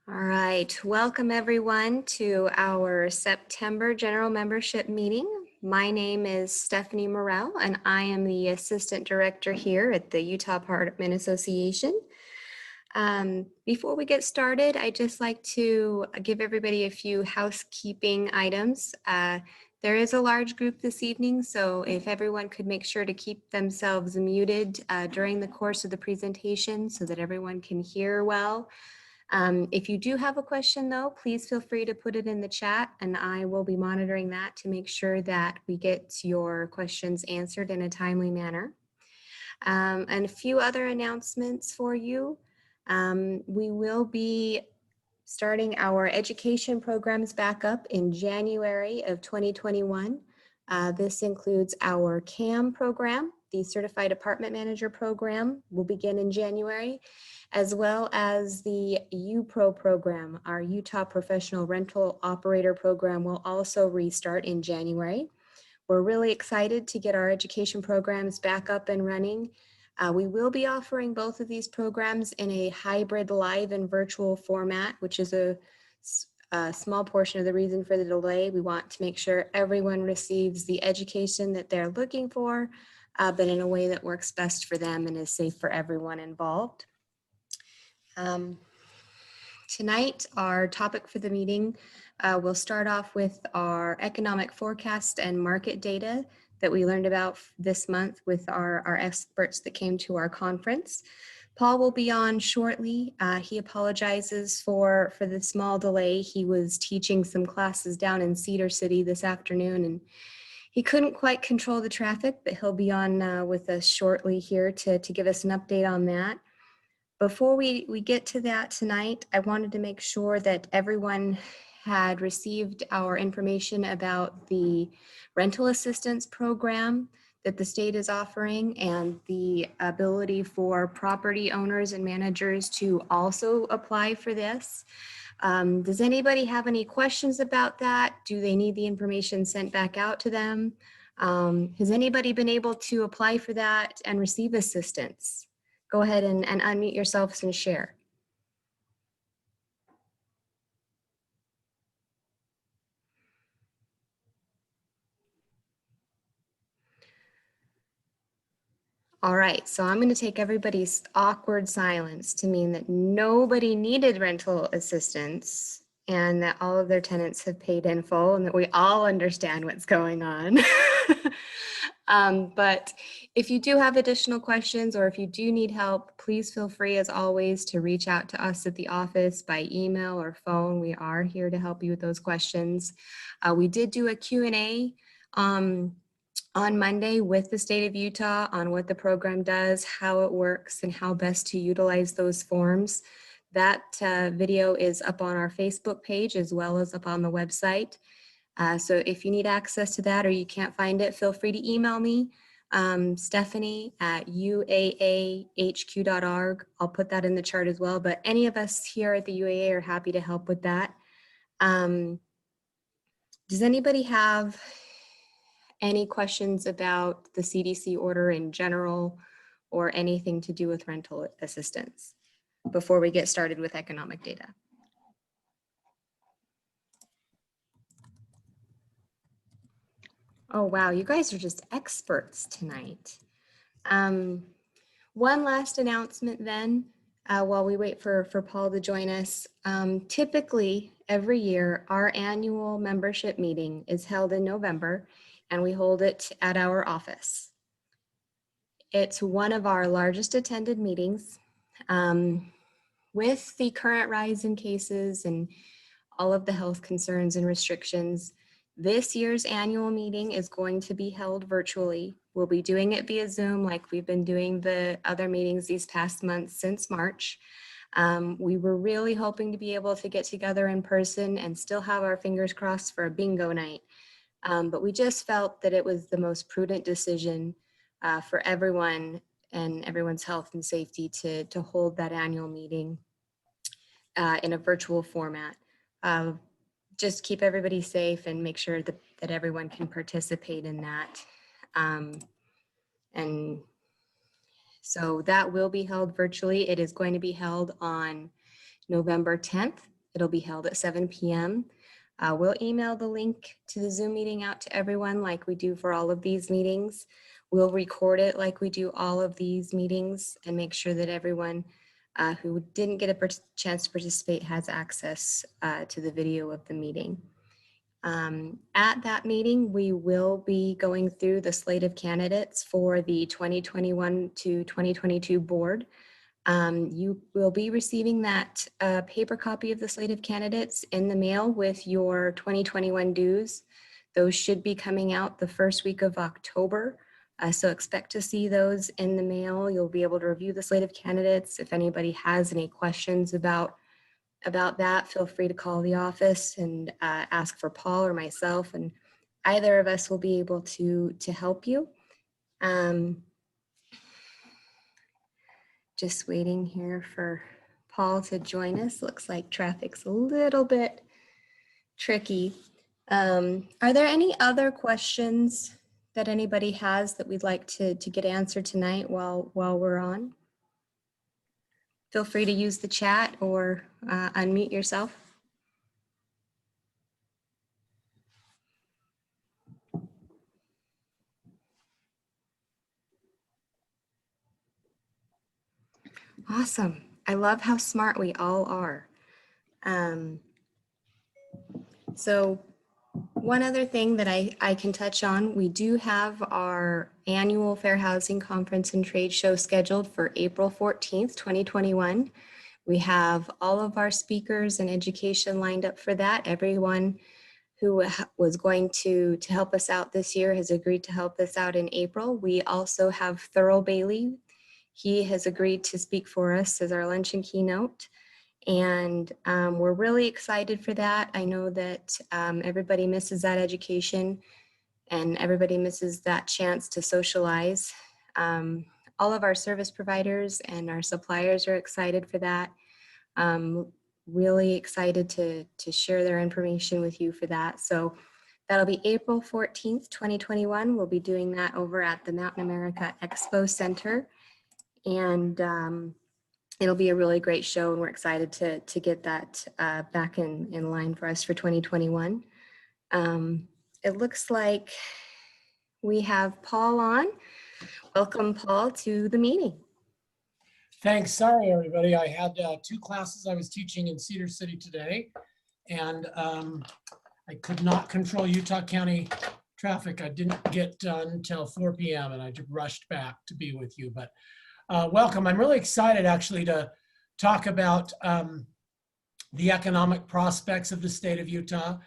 All right, welcome everyone to our September General Membership Meeting. My name is Stephanie Morrell and I am the Assistant Director here at the Utah Apartment Association. Before we get started, I'd just like to give everybody a few housekeeping items. There is a large group this evening, so if everyone could make sure to keep themselves muted during the course of the presentation so that everyone can hear well. If you do have a question though, please feel free to put it in the chat and I will be monitoring that to make sure that we get your questions answered in a timely manner. And a few other announcements for you. We will be starting our education programs back up in January of 2021. This includes our CAM program, the Certified Apartment Manager program will begin in January, as well as the UPRO program, our Utah Professional Rental Operator program will also restart in January. We're really excited to get our education programs back up and running. We will be offering both of these programs in a hybrid live and virtual format, which is a small portion of the reason for the delay. We want to make sure everyone receives the education that they're looking for, but in a way that works best for them and is safe for everyone involved. Tonight, our topic for the meeting will start off with our economic forecast and market data that we learned about this month with our experts that came to our conference. Paul will be on shortly. He apologizes for the small delay. He was teaching some classes down in Cedar City this afternoon and he couldn't quite control the traffic, but he'll be on with us shortly here to give us an update on that. Before we get to that tonight, I wanted to make sure that everyone had received our information about the rental assistance program that the state is offering and the ability for property owners and managers to also apply for this. Does anybody have any questions about that? Do they need the information sent back out to them? Has anybody been able to apply for that and receive assistance? Go ahead and unmute yourselves and share. All right, so I'm going to take everybody's awkward silence to mean that nobody needed rental assistance and that all of their tenants have paid in full and that we all understand what's going on. But if you do have additional questions or if you do need help, please feel free as always to reach out to us at the office by email or phone. We are here to help you with those questions. We did do a Q&A on Monday with the state of Utah on what the program does, how it works, and how best to utilize those forms. That video is up on our Facebook page as well as up on the website. So if you need access to that or you can't find it, feel free to email me, Stephanie at uaahq.org. I'll put that in the chart as well, but any of us here at the UAA are happy to help with that. Does anybody have any questions about the CDC order in general or anything to do with rental assistance before we get started with economic data? Oh, wow, you guys are just experts tonight. One last announcement then, while we wait for Paul to join us. Typically, every year, our annual membership meeting is held in November, and we hold it at our office. It's one of our largest attended meetings. With the current rise in cases and all of the health concerns and restrictions, this year's annual meeting is going to be held virtually. We'll be doing it via Zoom like we've been doing the other meetings these past months since March. We were really hoping to be able to get together in person and still have our fingers crossed for a bingo night. But we just felt that it was the most prudent decision for everyone and everyone's health and safety to hold that annual meeting in a virtual format. Just keep everybody safe and make sure that everyone can participate in that. And so that will be held virtually. It is going to be held on November 10th It'll be held at 7 p.m. We'll email the link to the Zoom meeting out to everyone like we do for all of these meetings. We'll record it like we do all of these meetings and make sure that everyone who didn't get a chance to participate has access to the video of the meeting. At that meeting, we will be going through the slate of candidates for the 2021 to 2022 board. You will be receiving that paper copy of the slate of candidates in the mail with your 2021 dues. Those should be coming out the first week of October. So expect to see those in the mail. You'll be able to review the slate of candidates. If anybody has any questions about that, feel free to call the office and ask for Paul or myself, and either of us will be able to help you. Just waiting here for Paul to join us. Looks like traffic's a little bit tricky. Are there any other questions that anybody has that we'd like to get answered tonight while we're on? Feel free to use the chat or unmute yourself. Awesome. I love how smart we all are. So one other thing that I can touch on, we do have our annual Fair Housing Conference and Trade Show scheduled for April 14th, 2021. We have all of our speakers and education lined up for that. Everyone who was going to help us out this year has agreed to help us out in April. We also have Thurl Bailey. He has agreed to speak for us as our luncheon keynote. And we're really excited for that. I know that everybody misses that education and everybody misses that chance to socialize. All of our service providers and our suppliers are excited for that. Really excited to share their information with you for that. So that'll be April 14th, 2021. We'll be doing that over at the Mountain America Expo Center. And it'll be a really great show, and we're excited to get that back in line for us for 2021. It looks like we have Paul on. Welcome, Paul, to the meeting. Thanks. Sorry, everybody. I had 2 classes I was teaching in Cedar City today, and I could not control Utah County traffic. I didn't get done until 4 p.m. and I just rushed back to be with you. But welcome. I'm really excited actually to talk about the economic prospects of the state of Utah.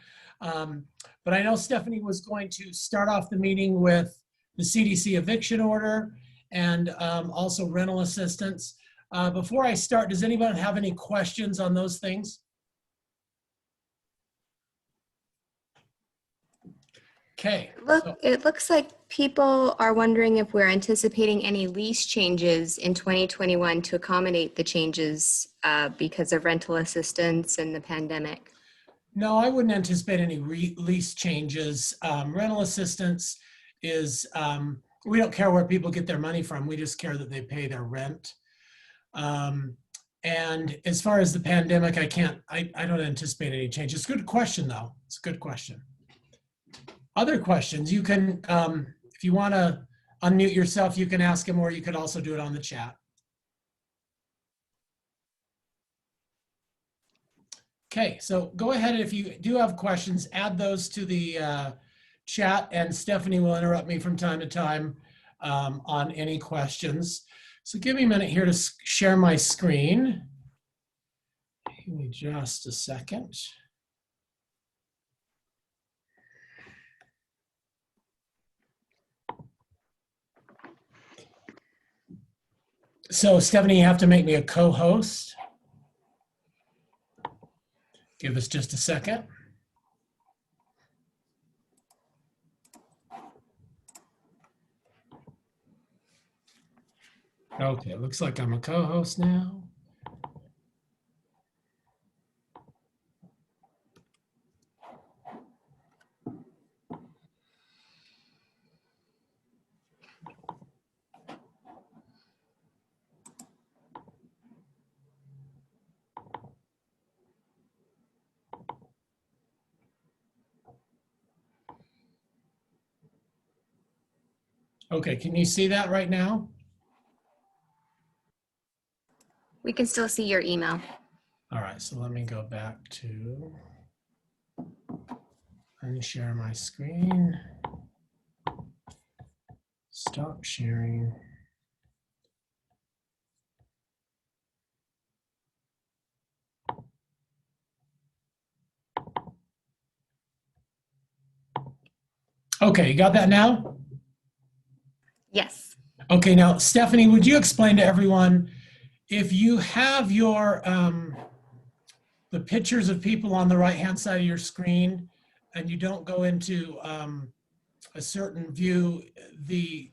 But I know Stephanie was going to start off the meeting with the CDC eviction order and also rental assistance. Before I start, does anyone have any questions on those things? Okay. It looks like people are wondering if we're anticipating any lease changes in 2021 to accommodate the changes because of rental assistance and the pandemic. No, I wouldn't anticipate any lease changes. Rental assistance is, we don't care where people get their money from. We just care that they pay their rent. And as far as the pandemic, I don't anticipate any change. It's a good question though. It's a good question. Other questions, you can, if you want to unmute yourself, you can ask them, or you could also do it on the chat. Okay, so go ahead, and if you do have questions, add those to the chat, and Stephanie will interrupt me from time to time on any questions. So give me a minute here to share my screen. Give me just a second. So Stephanie, you have to make me a co-host. Give us just a second. Okay, it looks like I'm a co-host now. Okay, can you see that right now? We can still see your email. All right, so let me go back to unshare my screen. Stop sharing. Okay, you got that now? Yes. Okay, now Stephanie, would you explain to everyone if you have your the pictures of people on the right-hand side of your screen and you don't go into a certain view, the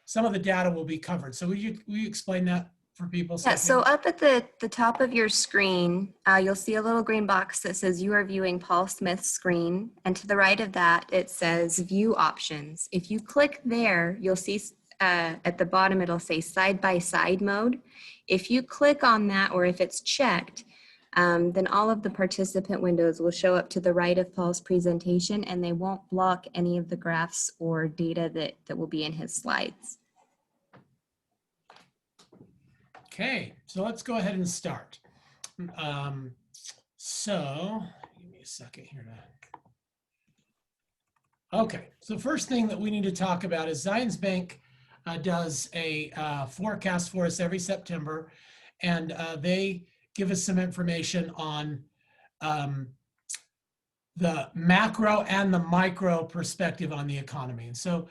some of the data will be covered. So will you explain that for people, Yeah, so Stephanie? up at the top of your screen, you'll see a little green box that says you are viewing Paul Smith's screen. And to the right of that, it says view options. If you click there, you'll see at the bottom, it'll say side by side mode. If you click on that, or if it's checked, then all of the participant windows will show up to the right of Paul's presentation, and they won't block any of the graphs or data that will be in his slides. Okay, so let's go ahead and start. So give me a second here to. Okay, so first thing that we need to talk about is Zions Bank does a forecast for us every September, and they give us some information on the macro and the micro perspective on the economy. And so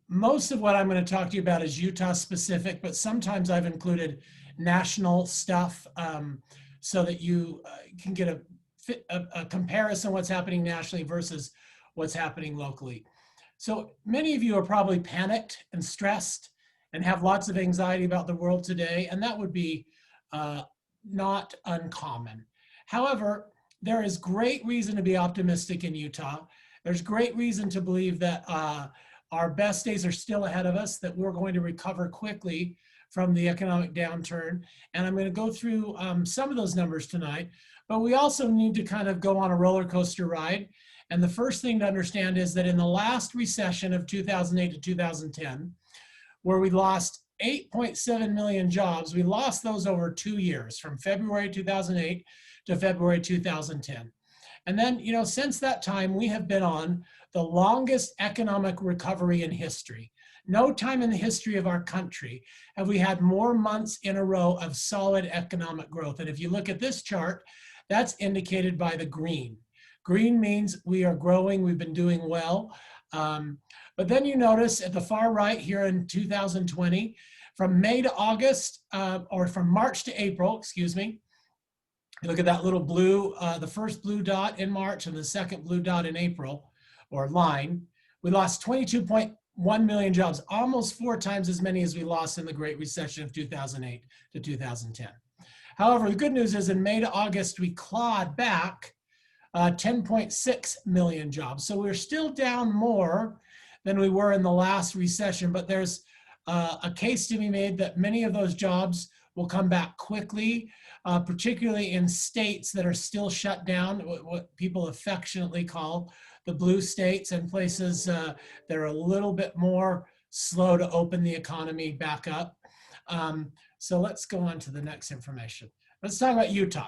most of what I'm going to talk to you about is Utah specific, but sometimes I've included national stuff so that you can get a comparison what's happening nationally versus what's happening locally. So many of you are probably panicked and stressed and have lots of anxiety about the world today, and that would be not uncommon. However, there is great reason to be optimistic in Utah. There's great reason to believe that our best days are still ahead of us, that we're going to recover quickly from the economic downturn. And I'm going to go through some of those numbers tonight, but we also need to kind of go on a roller coaster ride. And the first thing to understand is that in the last recession of 2008 to 2010, where we lost 8.7 million jobs, we lost those over 2 years, from February 2008 to February 2010. And then, you know, since that time, we have been on the longest economic recovery in history. No time in the history of our country have we had more months in a row of solid economic growth. And if you look at this chart, that's indicated by the green. Green means we are growing, we've been doing well. But then you notice at the far right here in 2020, from May to August, or from March to April, excuse me, look at that little blue, the first blue dot in March and the second blue dot in April, or line. We lost 22.1 million jobs, almost 4 times as many as we lost in the Great Recession of 2008 to 2010. However, the good news is in May to August, we clawed back 10.6 million jobs. So we're still down more than we were in the last recession, but there's a case to be made that many of those jobs will come back quickly, particularly in states that are still shut down, what people affectionately call the blue states, and places that are a little bit more slow to open the economy back up. So let's go on to the next information. Let's talk about Utah.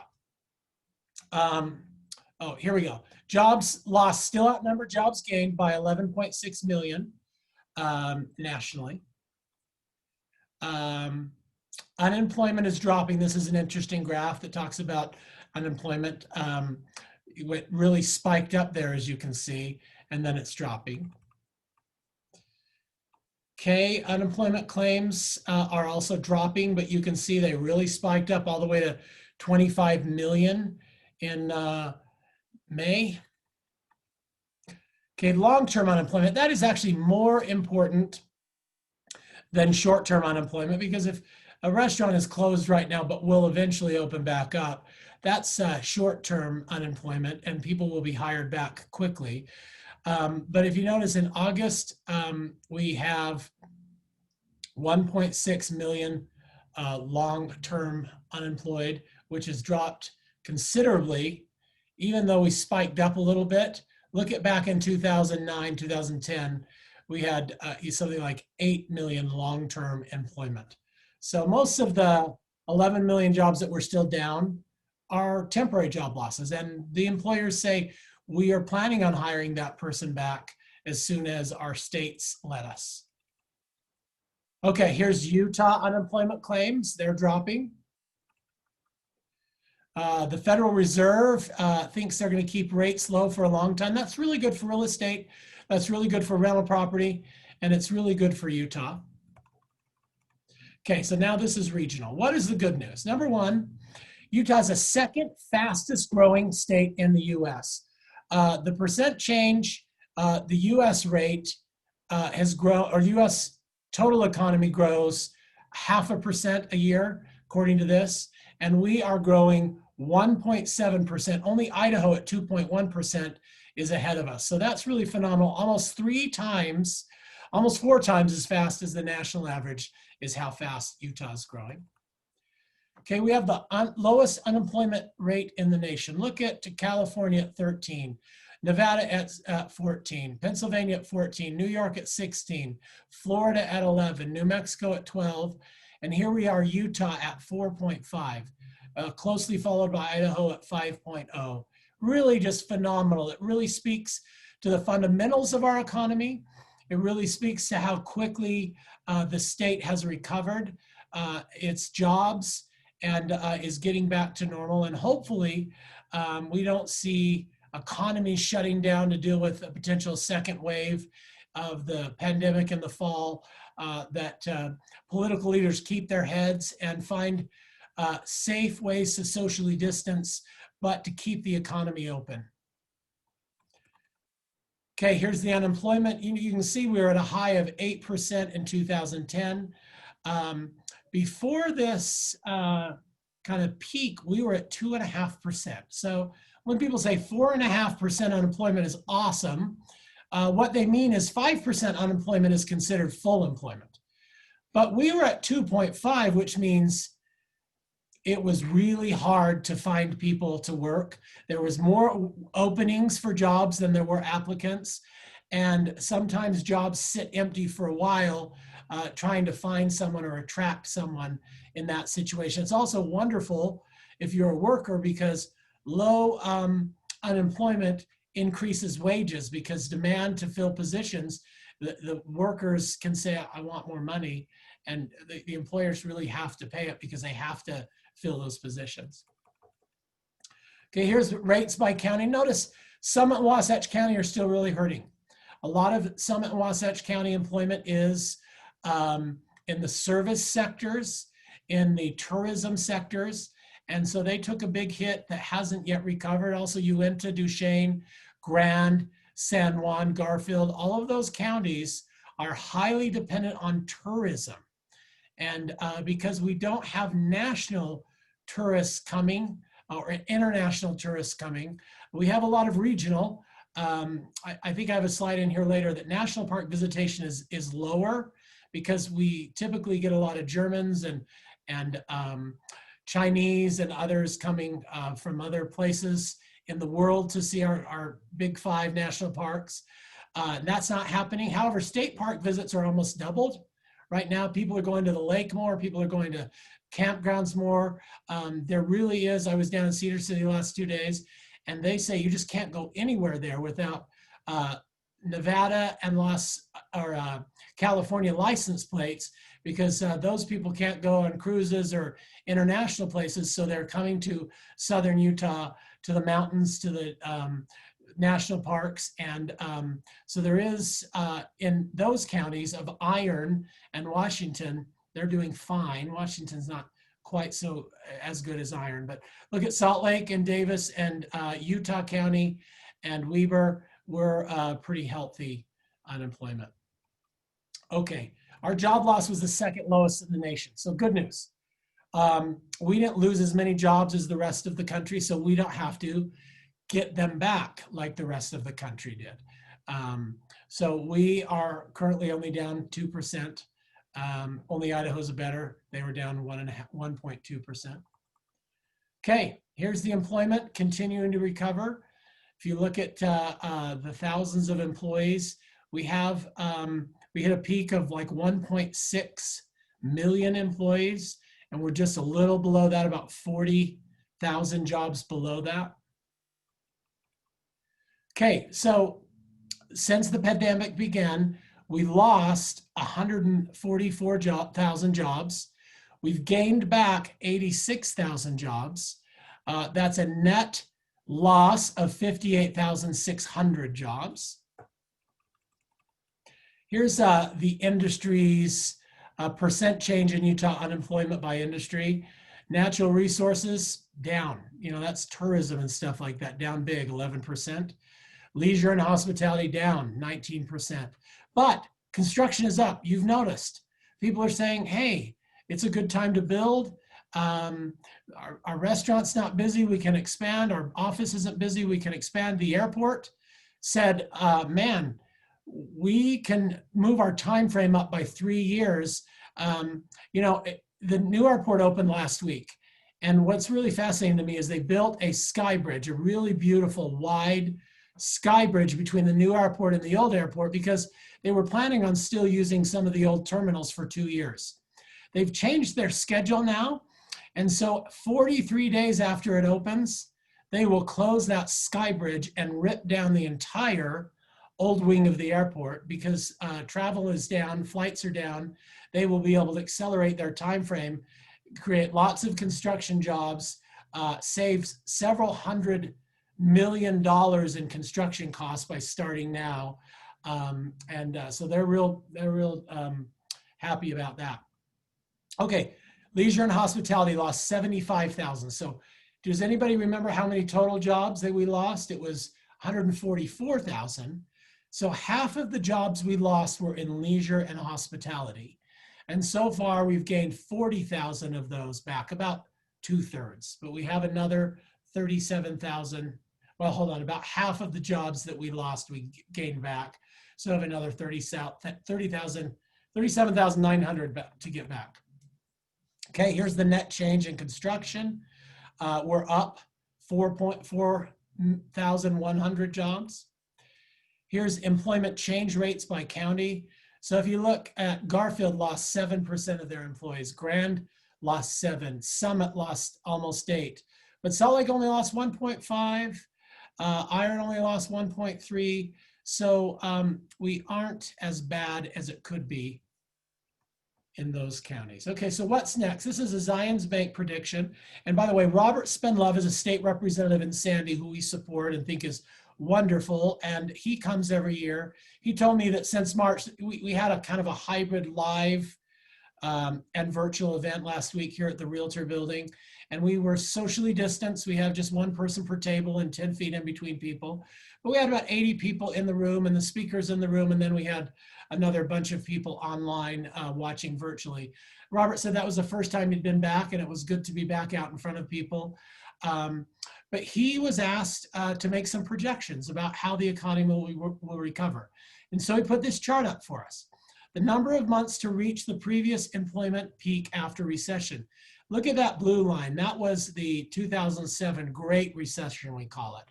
Oh, here we go. Jobs lost still outnumber jobs gained by 11.6 million nationally. Unemployment is dropping. This is an interesting graph that talks about unemployment. It really spiked up there, as you can see, and then it's dropping. Okay, unemployment claims are also dropping, but you can see they really spiked up all the way to 25 million in May. Okay, long-term unemployment, that is actually more important than short-term unemployment, because if a restaurant is closed right now but will eventually open back up, that's short-term unemployment and people will be hired back quickly. But if you notice in August, we have 1.6 million long-term unemployed, which has dropped considerably, even though we spiked up a little bit. Look at back in 2009, 2010, we had something like 8 million long-term employment. So most of the 11 million jobs that we're still down are temporary job losses. And the employers say, we are planning on hiring that person back as soon as our states let us. Okay, here's Utah unemployment claims. They're dropping. The Federal Reserve thinks they're going to keep rates low for a long time. That's really good for real estate. That's really good for rental property. And it's really good for Utah. Okay, so now this is regional. What is the good news? Number one, Utah is the second fastest growing state in the US. The percent change, the US rate has grown, or US total economy grows 0.5% a year, according to this. And we are growing 1.7%. Only Idaho at 2.1% is ahead of us. So that's really phenomenal. Almost 3 times, almost 4 times as fast as the national average is how fast Utah is growing. Okay, we have the lowest unemployment rate in the nation. Look at California at 13, Nevada at 14, Pennsylvania at 14, New York at 16, Florida at 11, New Mexico at 12, and here we are, Utah at 4.5, closely followed by Idaho at 5.0. Really just phenomenal. It really speaks to the fundamentals of our economy. It really speaks to how quickly the state has recovered its jobs and is getting back to normal. And hopefully we don't see economies shutting down to deal with a potential second wave of the pandemic in the fall, that political leaders keep their heads and find safe ways to socially distance, but to keep the economy open. Okay, here's the unemployment. You can see we were at a high of 8% in 2010. Before this kind of peak, we were at 2.5%. So when people say 4.5% unemployment is awesome, what they mean is 5% unemployment is considered full employment. But we were at 2.5, which means it was really hard to find people to work. There was more openings for jobs than there were applicants. And sometimes jobs sit empty for a while, trying to find someone or attract someone in that situation. It's also wonderful if you're a worker because low unemployment increases wages because demand to fill positions, the workers can say, I want more money. And the employers really have to pay it because they have to fill those positions. Okay, here's rates by county. Notice Summit and Wasatch County are still really hurting. A lot of Summit and Wasatch County employment is in the service sectors, in the tourism sectors. And so they took a big hit that hasn't yet recovered. Also Uinta, Duchesne, Grand, San Juan, Garfield, all of those counties are highly dependent on tourism. And because we don't have national tourists coming or international tourists coming, we have a lot of regional. I think I have a slide in here later that national park visitation is lower because we typically get a lot of Germans and Chinese and others coming from other places in the world to see our big 5 national parks. That's not happening. However, state park visits are almost doubled. Right now, people are going to the lake more. People are going to campgrounds more. There really is. I was down in Cedar City the last 2 days, and they say you just can't go anywhere there without Nevada and California license plates because those people can't go on cruises or international places. So they're coming to southern Utah, to the mountains, to the national parks. And so there is, in those counties of Iron and Washington, they're doing fine. Washington's not quite so as good as Iron, but look at Salt Lake and Davis and Utah County and Weber, we're pretty healthy unemployment. Okay, our job loss was the second lowest in the nation. So good news. We didn't lose as many jobs as the rest of the country, so we don't have to get them back like the rest of the country did. So we are currently only down 2%. Only Idaho's better. They were down 1.2%. Okay, here's the employment continuing to recover. If you look at the thousands of employees, We have, we hit a peak of like 1.6 million employees, and we're just a little below that, about 40,000 jobs below that. Okay, so since the pandemic began, we lost 144,000 jobs. We've gained back 86,000 jobs. That's a net loss of 58,600 jobs. Here's the industry's percent change in Utah unemployment by industry. Natural resources, down. You know, that's tourism and stuff like that, down big, 11%. Leisure and hospitality down 19%. But construction is up. You've noticed. People are saying, hey, it's a good time to build. Our restaurant's not busy, we can expand. Our office isn't busy, we can expand. The airport said, man, we can move our time frame up by 3 years. You know, the new airport opened last week. And what's really fascinating to me is they built a sky bridge, a really beautiful, wide sky bridge between the new airport and the old airport, because they were planning on still using some of the old terminals for 2 years. They've changed their schedule now. And so 43 days after it opens, they will close that sky bridge and rip down the entire old wing of the airport, because travel is down, flights are down. They will be able to accelerate their time frame, create lots of construction jobs, save several $100 million in construction costs by starting now. So they're real happy about that. Okay, leisure and hospitality lost 75,000. So does anybody remember how many total jobs that we lost? It was 144,000. So half of the jobs we lost were in leisure and hospitality. And so far we've gained 40,000 of those back, about 2/3. But we have another 37,000. Well, hold on, about half of the jobs that we lost, we gained back. So I have another 37,900 to get back. Okay, here's the net change in construction. We're up 4,100 jobs. Here's employment change rates by county. So if you look at Garfield, lost 7% of their employees. Grand lost 7%. Summit lost almost 8%. But Salt Lake only lost 1.5%. Iron only lost 1.3%. So we aren't as bad as it could be in those counties. Okay, so what's next? This is a Zions Bank prediction. And by the way, Robert Spendlove is a state representative in Sandy who we support and think is wonderful. And he comes every year. He told me that since March, we had a kind of a hybrid live and virtual event last week here at the Realtor Building. And we were socially distanced. We have just one person per table and 10 feet in between people. But we had about 80 people in the room and the speakers in the room. And then we had another bunch of people online watching virtually. Robert said that was the first time he'd been back, and it was good to be back out in front of people. But he was asked to make some projections about how the economy will recover. And so he put this chart up for us. The number of months to reach the previous employment peak after recession. Look at that blue line. That was the 2007 Great Recession, we call it.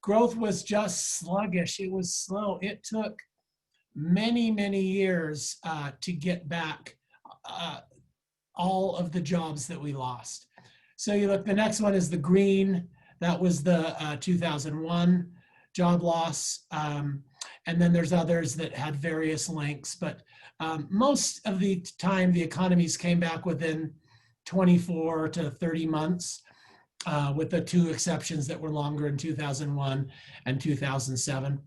Growth was just sluggish. It was slow. It took many, many years to get back all of the jobs that we lost. So you look, the next one is the green. That was the 2001 job loss. And then there's others that had various lengths, but most of the time the economies came back within 24 to 30 months, with the 2 exceptions that were longer in 2001 and 2007.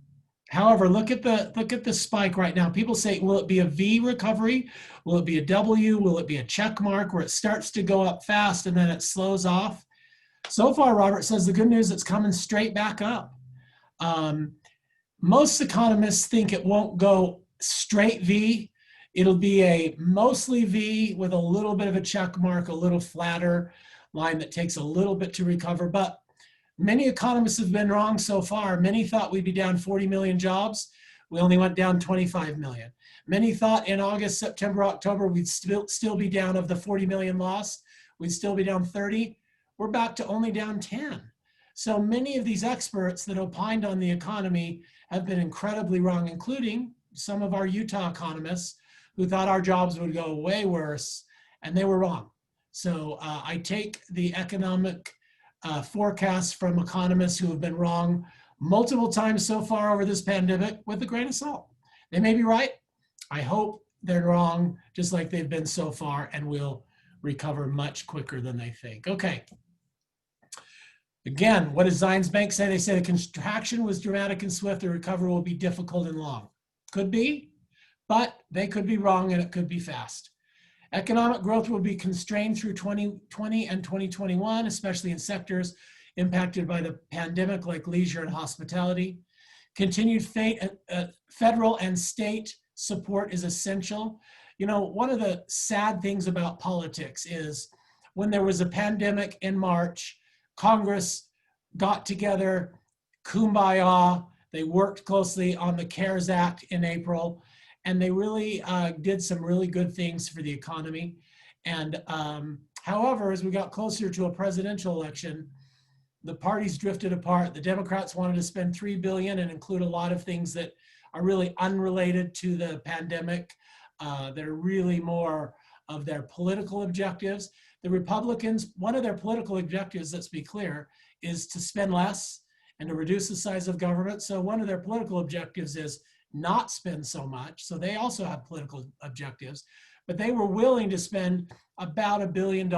However, look at the spike right now. People say, will it be a V recovery? Will it be a W? Will it be a check mark where it starts to go up fast and then it slows off? So far, Robert says the good news, it's coming straight back up. Most economists think it won't go straight V. It'll be a mostly V with a little bit of a check mark, a little flatter line that takes a little bit to recover. But many economists have been wrong so far. Many thought we'd be down 40 million jobs. We only went down 25 million. Many thought in August, September, October, we'd still be down of the 40 million lost. We'd still be down 30. We're back to only down 10. So many of these experts that opined on the economy have been incredibly wrong, including some of our Utah economists who thought our jobs would go way worse, and they were wrong. So I take the economic forecasts from economists who have been wrong multiple times so far over this pandemic with a grain of salt. They may be right. I hope they're wrong, just like they've been so far, and we'll recover much quicker than they think. Okay. Again, what does Zions Bank say? They say the contraction was dramatic and swift. The recovery will be difficult and long. Could be, but they could be wrong, and it could be fast. Economic growth will be constrained through 2020 and 2021, especially in sectors impacted by the pandemic like leisure and hospitality. Continued federal and state support is essential. You know, one of the sad things about politics is when there was a pandemic in March, Congress got together, kumbaya, they worked closely on the CARES Act in April, and they really did some really good things for the economy. And however, as we got closer to a presidential election, the parties drifted apart. The Democrats wanted to spend $3 billion and include a lot of things that are really unrelated to the pandemic, that are really more of their political objectives. The Republicans, one of their political objectives, let's be clear, is to spend less and to reduce the size of government. So one of their political objectives is not spend so much. So they also have political objectives, but they were willing to spend about $1 billion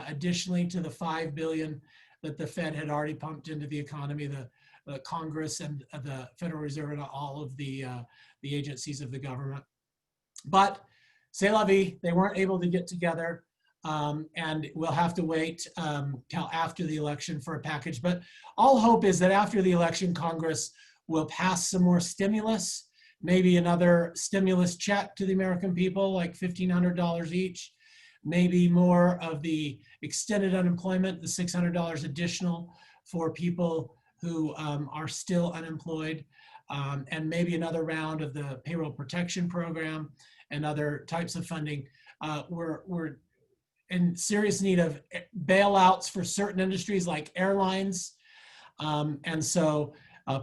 additionally to the $5 billion that the Fed had already pumped into the economy, the Congress and the Federal Reserve and all of the agencies of the government. But c'est la vie, they weren't able to get together, and we'll have to wait till after the election for a package. But all hope is that after the election, Congress will pass some more stimulus, maybe another stimulus check to the American people, like $1,500 each, maybe more of the extended unemployment, the $600 additional for people who are still unemployed, and maybe another round of the payroll protection program and other types of funding. We're in serious need of bailouts for certain industries like airlines, and so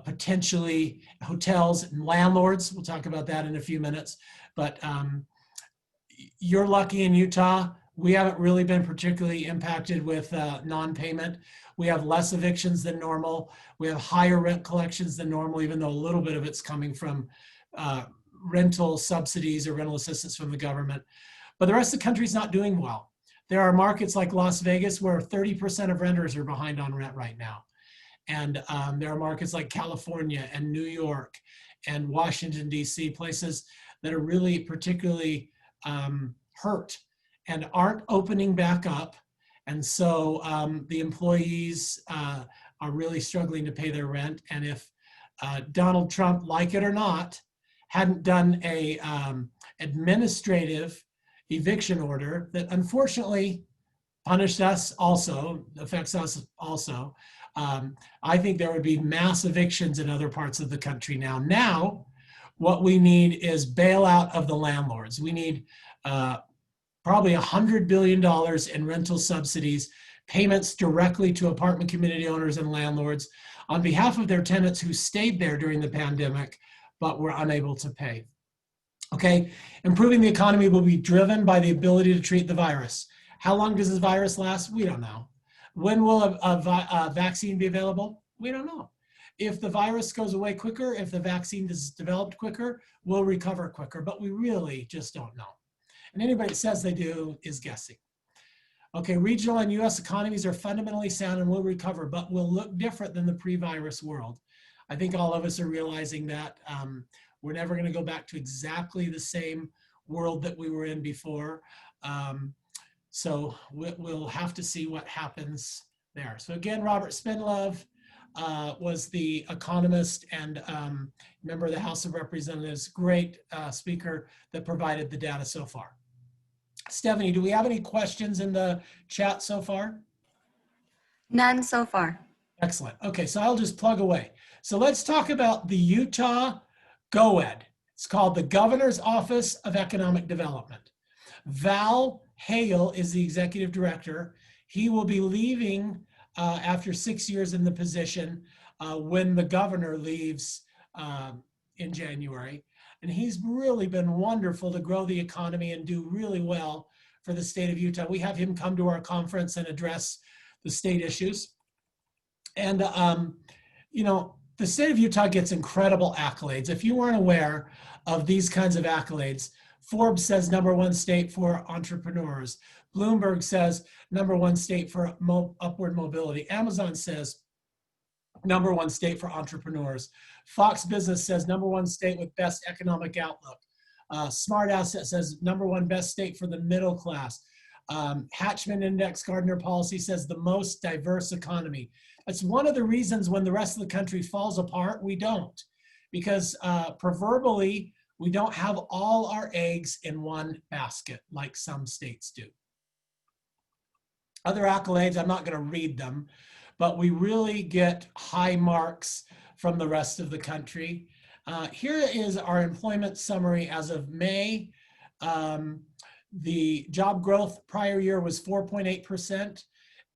potentially hotels and landlords. We'll talk about that in a few minutes. But you're lucky in Utah. We haven't really been particularly impacted with non-payment. We have less evictions than normal. We have higher rent collections than normal, even though a little bit of it's coming from rental subsidies or rental assistance from the government. But the rest of the country's not doing well. There are markets like Las Vegas where 30% of renters are behind on rent right now. And there are markets like California and New York and Washington, D.C., places that are really particularly hurt and aren't opening back up. And so the employees are really struggling to pay their rent. And if Donald Trump, like it or not, hadn't done a administrative eviction order that unfortunately punished us also, affects us also, I think there would be mass evictions in other parts of the country now. Now, what we need is bailout of the landlords. We need probably $100 billion in rental subsidies, payments directly to apartment community owners and landlords on behalf of their tenants who stayed there during the pandemic, but were unable to pay. Okay, improving the economy will be driven by the ability to treat the virus. How long does this virus last? We don't know. When will a vaccine be available? We don't know. If the virus goes away quicker, if the vaccine is developed quicker, we'll recover quicker, but we really just don't know. And anybody that says they do is guessing. Okay, regional and US economies are fundamentally sound and will recover, but will look different than the pre-virus world. I think all of us are realizing that we're never going to go back to exactly the same world that we were in before. So we'll have to see what happens there. So again, Robert Spendlove was the economist and member of the House of Representatives, great speaker that provided the data so far. Stephanie, do we have any questions in the chat so far? None so far. Excellent. Okay, so I'll just plug away. So let's talk about the Utah GOED. It's called the Governor's Office of Economic Development. Val Hale is the executive director. He will be leaving after 6 years in the position when the governor leaves in January. And he's really been wonderful to grow the economy and do really well for the state of Utah. We have him come to our conference and address the state issues. And, you know, the state of Utah gets incredible accolades. If you weren't aware of these kinds of accolades, Forbes says #1 state for entrepreneurs. Bloomberg says #1 state for upward mobility. Amazon says #1 state for entrepreneurs. Fox Business says #1 state with best economic outlook. Smart Asset says #1 best state for the middle class. Hatchman Index Gardner Policy says the most diverse economy. That's one of the reasons when the rest of the country falls apart, we don't. Because proverbially, we don't have all our eggs in one basket like some states do. Other accolades, I'm not going to read them, but we really get high marks from the rest of the country. Here is our employment summary as of May. The job growth prior year was 4.8%.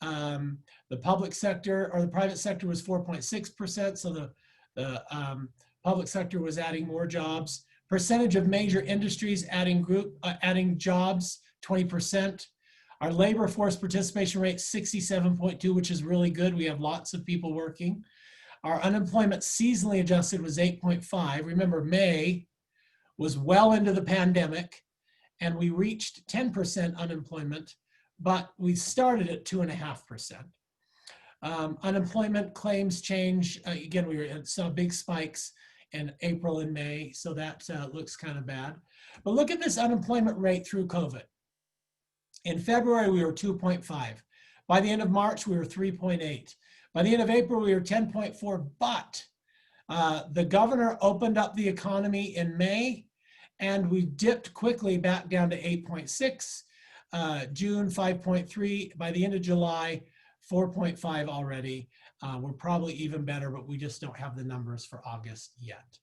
The public sector or the private sector was 4.6%. So the public sector was adding more jobs. Percentage of major industries adding jobs, 20%. Our labor force participation rate, 67.2, which is really good. We have lots of people working. Our unemployment seasonally adjusted was 8.5. Remember, May was well into the pandemic, and we reached 10% unemployment, but we started at 2.5%. Unemployment claims change, again, we saw big spikes in April and May, so that looks kind of bad. But look at this unemployment rate through COVID. In February, we were 2.5. By the end of March, we were 3.8. By the end of April, we were 10.4, but the governor opened up the economy in May, and we dipped quickly back down to 8.6, June 5.3, by the end of July, 4.5 already. We're probably even better, but we just don't have the numbers for August yet.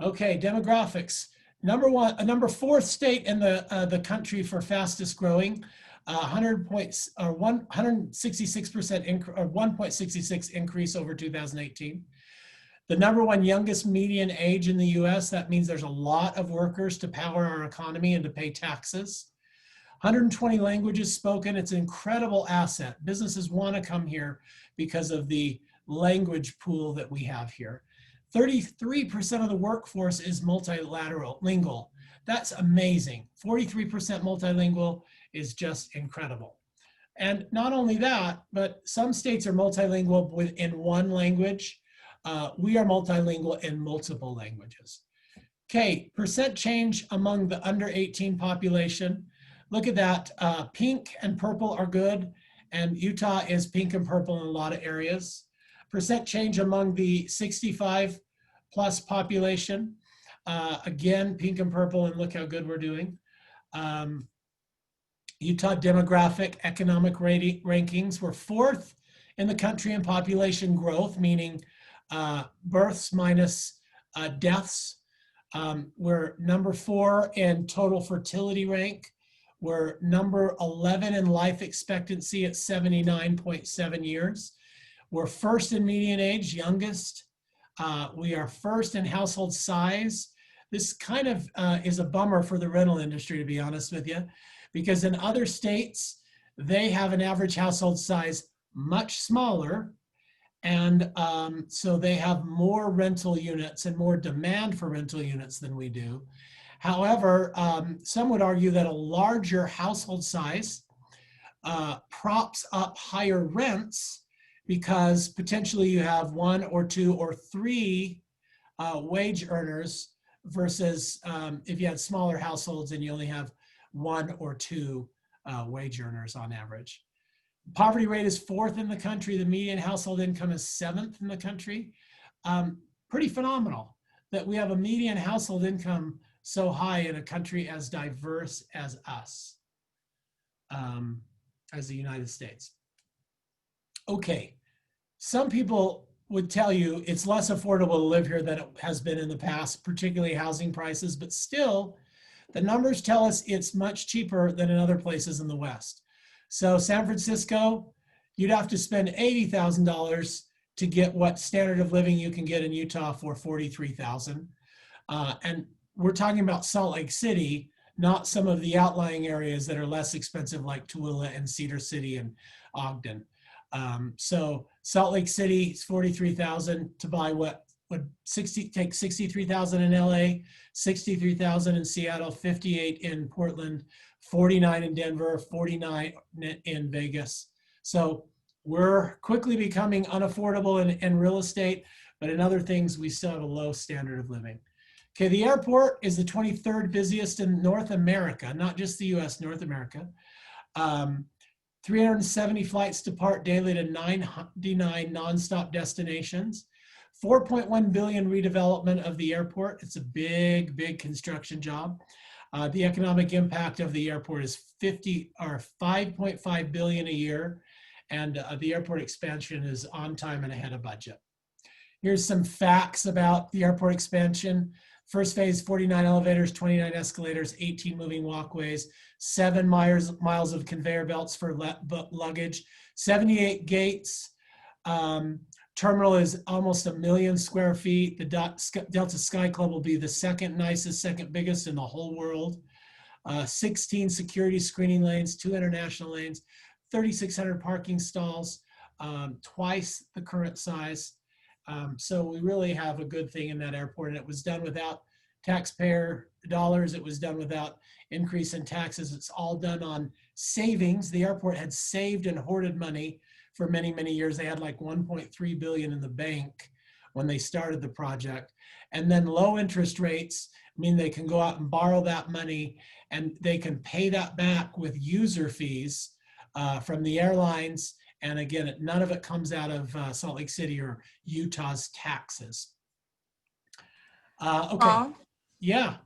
Okay, demographics. Number 4th state in the country for fastest growing, 166% or 1.66 increase over 2018. The #1 youngest median age in the US. That means there's a lot of workers to power our economy and to pay taxes. 120 languages spoken. It's an incredible asset. Businesses want to come here because of the language pool that we have here. 33% of the workforce is multilingual. That's amazing. 43% multilingual is just incredible. And not only that, but some states are multilingual within one language. We are multilingual in multiple languages. Okay, percent change among the under 18 population. Look at that. Pink and purple are good, and Utah is pink and purple in a lot of areas. Percent change among the 65 plus population. Again, pink and purple, and look how good we're doing. Utah demographic economic rankings. We're 4th in the country in population growth, meaning births minus deaths. We're number 4 in total fertility rank. We're number 11 in life expectancy at 79.7 years. We're 1st in median age, youngest. We are 1st in household size. This kind of is a bummer for the rental industry, to be honest with you, because in other states, they have an average household size much smaller. And so they have more rental units and more demand for rental units than we do. However, some would argue that a larger household size props up higher rents because potentially you have 1 or 2 or 3 wage earners versus if you had smaller households and you only have 1 or 2 wage earners on average. Poverty rate is 4th in the country. The median household income is 7th in the country. Pretty phenomenal that we have a median household income so high in a country as diverse as us, as the United States. Okay, some people would tell you it's less affordable to live here than it has been in the past, particularly housing prices, but still, the numbers tell us it's much cheaper than in other places in the West. So San Francisco, you'd have to spend $80,000 to get what standard of living you can get in Utah for $43,000. And we're talking about Salt Lake City, not some of the outlying areas that are less expensive like Tooele and Cedar City and Ogden. So Salt Lake City is 43,000 to buy what would take 63,000 in LA, 63,000 in Seattle, 58 in Portland, 49 in Denver, 49 in Vegas. So we're quickly becoming unaffordable in real estate, but in other things, we still have a low standard of living. Okay, the airport is the 23rd busiest in North America, not just the US, North America. 370 flights depart daily to 99 nonstop destinations. 4.1 billion redevelopment of the airport. It's a big, big construction job. The economic impact of the airport is 5.5 billion a year, and the airport expansion is on time and ahead of budget. Here's some facts about the airport expansion. First phase, 49 elevators, 29 escalators, 18 moving walkways, 7 miles of conveyor belts for luggage, 78 gates. Terminal is almost 1 million square feet. The Delta Sky Club will be the second nicest, second biggest in the whole world. 16 security screening lanes, 2 international lanes, 3,600 parking stalls, twice the current size. So we really have a good thing in that airport, and it was done without taxpayer dollars. It was done without increase in taxes. It's all done on savings. The airport had saved and hoarded money for many, many years. They had like 1.3 billion in the bank when they started the project. And then low interest rates mean they can go out and borrow that money, and they can pay that back with user fees from the airlines. And again, none of it comes out of Salt Lake City or Utah's taxes. Okay, Paul, yeah.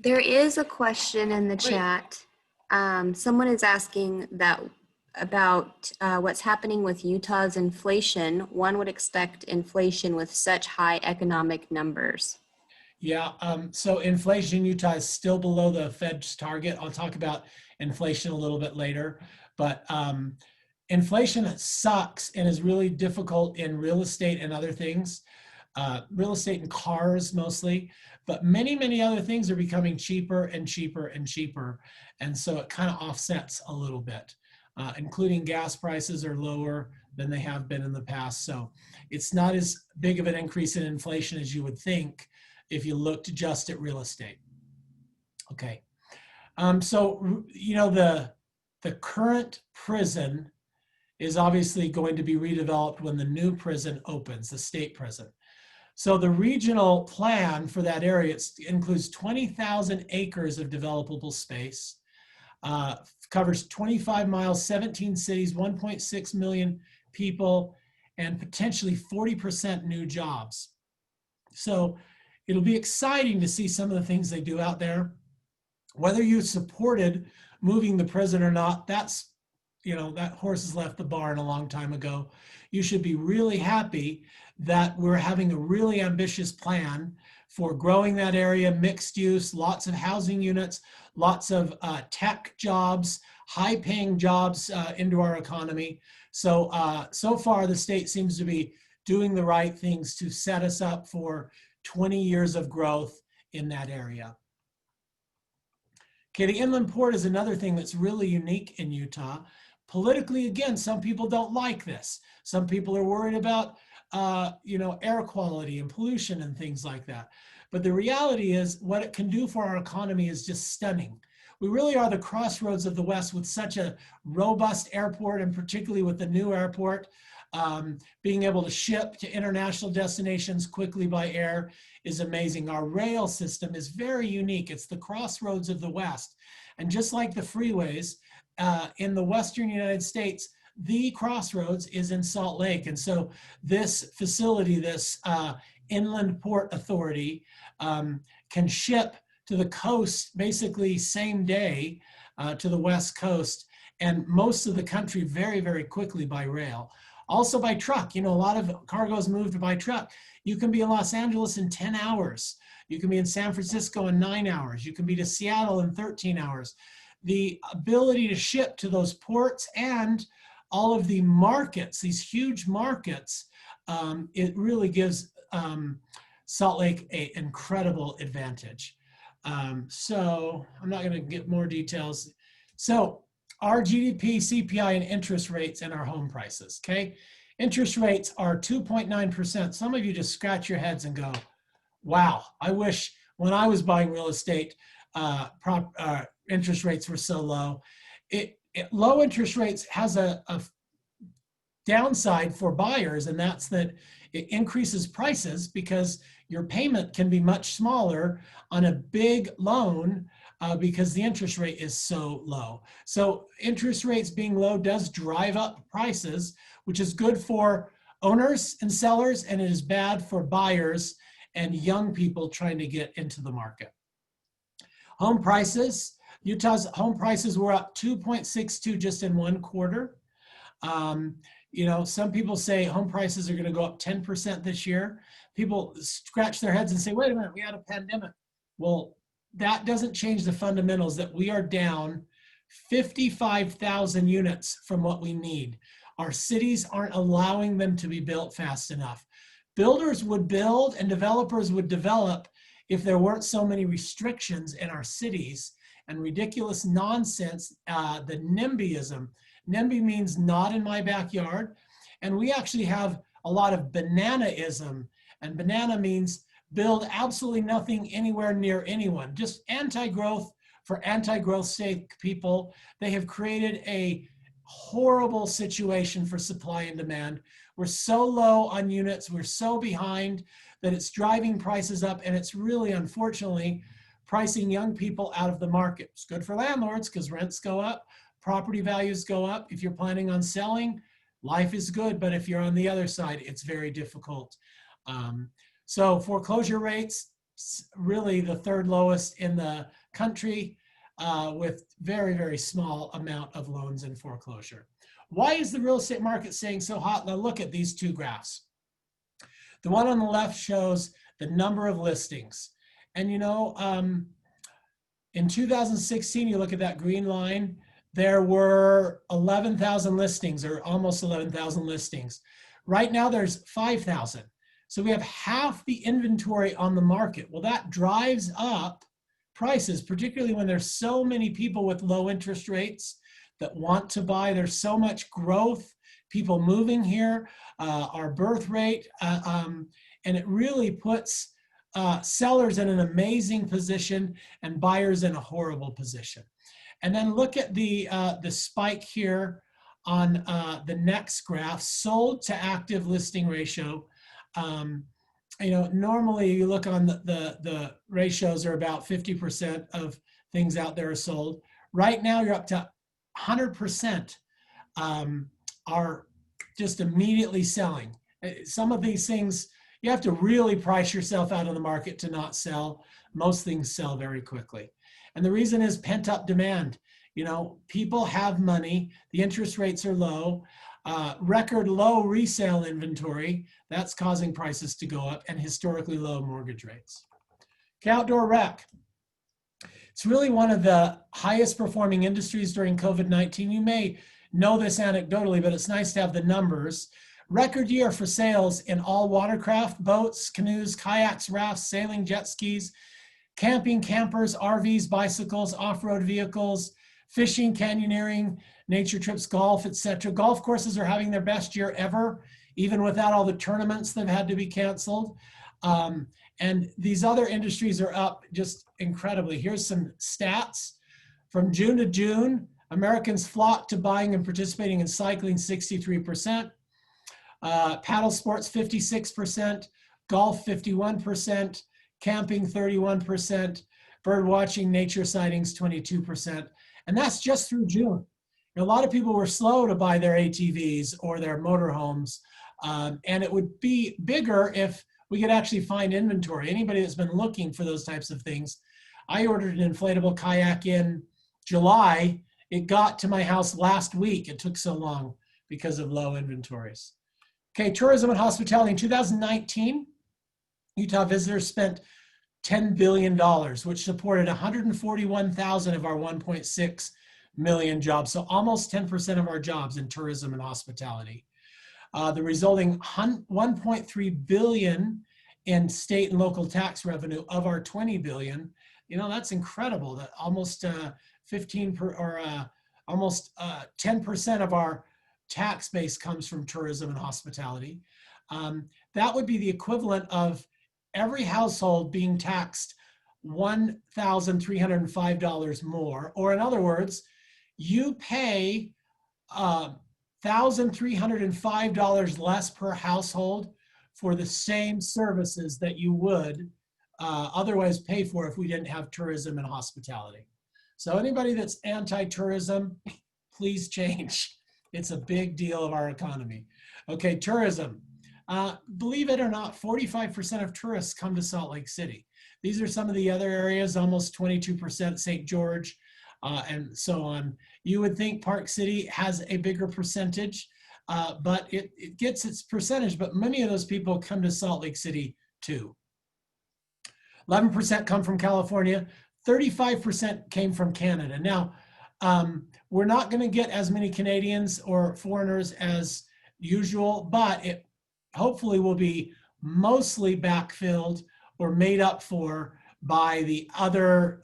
there is a question in the Wait. chat. Someone is asking about what's happening with Utah's inflation. One would expect inflation with such high economic numbers. Yeah, so inflation in Utah is still below the Fed's target. I'll talk about inflation a little bit later, but inflation sucks and is really difficult in real estate and other things. Real estate and cars mostly, but many, many other things are becoming cheaper and cheaper and cheaper. And so it kind of offsets a little bit, including gas prices are lower than they have been in the past. So it's not as big of an increase in inflation as you would think if you looked just at real estate. Okay, so you know the current prison is obviously going to be redeveloped when the new prison opens, the state prison. So the regional plan for that area includes 20,000 acres of developable space, covers 25 miles, 17 cities, 1.6 million people, and potentially 40% new jobs. So it'll be exciting to see some of the things they do out there. Whether you supported moving the prison or not, that's, you know, that horse has left the barn a long time ago. You should be really happy that we're having a really ambitious plan for growing that area, mixed use, lots of housing units, lots of tech jobs, high-paying jobs into our economy. So, so far the state seems to be doing the right things to set us up for 20 years of growth in that area. Okay, the inland port is another thing that's really unique in Utah. Politically, again, some people don't like this. Some people are worried about, you know, air quality and pollution and things like that. But the reality is what it can do for our economy is just stunning. We really are the crossroads of the West with such a robust airport, and particularly with the new airport. Being able to ship to international destinations quickly by air is amazing. Our rail system is very unique. It's the crossroads of the West. And just like the freeways in the Western United States, the crossroads is in Salt Lake. And so this facility, this Inland Port Authority, can ship to the coast basically same day to the West Coast, and most of the country very, very quickly by rail. Also by truck. You know, a lot of cargo is moved by truck. You can be in Los Angeles in 10 hours. You can be in San Francisco in 9 hours. You can be to Seattle in 13 hours. The ability to ship to those ports and all of the markets, these huge markets, it really gives Salt Lake an incredible advantage. So I'm not going to get more details. So our GDP, CPI, and interest rates and our home prices, okay? Interest rates are 2.9%. Some of you just scratch your heads and go, wow, I wish when I was buying real estate, interest rates were so low. Low interest rates has a downside for buyers, and that's that it increases prices because your payment can be much smaller on a big loan because the interest rate is so low. So interest rates being low does drive up prices, which is good for owners and sellers, and it is bad for buyers and young people trying to get into the market. Home prices, Utah's home prices were up 2.62 just in one quarter. You know, some people say home prices are going to go up 10% this year. People scratch their heads and say, wait a minute, we had a pandemic. Well, that doesn't change the fundamentals that we are down 55,000 units from what we need. Our cities aren't allowing them to be built fast enough. Builders would build and developers would develop if there weren't so many restrictions in our cities and ridiculous nonsense, the NIMBYism. NIMBY means not in my backyard. And we actually have a lot of bananaism. And banana means build absolutely nothing anywhere near anyone. Just anti-growth for anti-growth sake people. They have created a horrible situation for supply and demand. We're so low on units. We're so behind that it's driving prices up. And it's really, unfortunately, pricing young people out of the market. It's good for landlords because rents go up. Property values go up. If you're planning on selling, life is good. But if you're on the other side, it's very difficult. So foreclosure rates, really the third lowest in the country with very, very small amount of loans in foreclosure. Why is the real estate market staying so hot? Now look at these two graphs. The one on the left shows the number of listings. And you know, in 2016, you look at that green line, there were 11,000 listings or almost 11,000 listings. Right now there's 5,000. So we have half the inventory on the market. Well, that drives up prices, particularly when there's so many people with low interest rates that want to buy. There's so much growth, people moving here, our birth rate, and it really puts sellers in an amazing position and buyers in a horrible position. And then look at the spike here on the next graph, sold to active listing ratio. You know, normally you look on the ratios are about 50% of things out there are sold. Right now you're up to 100% are just immediately selling. Some of these things, you have to really price yourself out of the market to not sell. Most things sell very quickly. And the reason is pent up demand. You know, people have money, the interest rates are low, record low resale inventory, that's causing prices to go up, and historically low mortgage rates. Okay, outdoor rec. It's really one of the highest performing industries during COVID-19. You may know this anecdotally, but it's nice to have the numbers. Record year for sales in all watercraft, boats, canoes, kayaks, rafts, sailing, jet skis, camping, campers, RVs, bicycles, off-road vehicles, fishing, canyoneering, nature trips, golf, etc. Golf courses are having their best year ever, even without all the tournaments that have had to be canceled. And these other industries are up just incredibly. Here's some stats. From June to June, Americans flocked to buying and participating in cycling 63%, paddle sports 56%, golf 51%, camping 31%, bird watching, nature sightings 22%. And that's just through June. A lot of people were slow to buy their ATVs or their motorhomes. And it would be bigger if we could actually find inventory. Anybody that's been looking for those types of things. I ordered an inflatable kayak in July. It got to my house last week. It took so long because of low inventories. Okay, tourism and hospitality. In 2019, Utah visitors spent $10 billion, which supported 141,000 of our 1.6 million jobs. So almost 10% of our jobs in tourism and hospitality. The resulting 1.3 billion in state and local tax revenue of our 20 billion, That's incredible that almost 10% of our tax base comes from tourism and hospitality. That would be the equivalent of every household being taxed $1,305 more, or in other words, you pay $1,305 less per household for the same services that you would otherwise pay for if we didn't have tourism and hospitality. So anybody that's anti-tourism, please change. It's a big deal of our economy. Okay, tourism. Believe it or not, 45% of tourists come to Salt Lake City. These are some of the other areas, almost 22% St. George, and so on. You would think Park City has a bigger percentage, but it gets its percentage, but many of those people come to Salt Lake City too. 11% come from California, 35% came from Canada. Now, we're not going to get as many Canadians or foreigners as usual, but it hopefully will be mostly backfilled or made up for by the other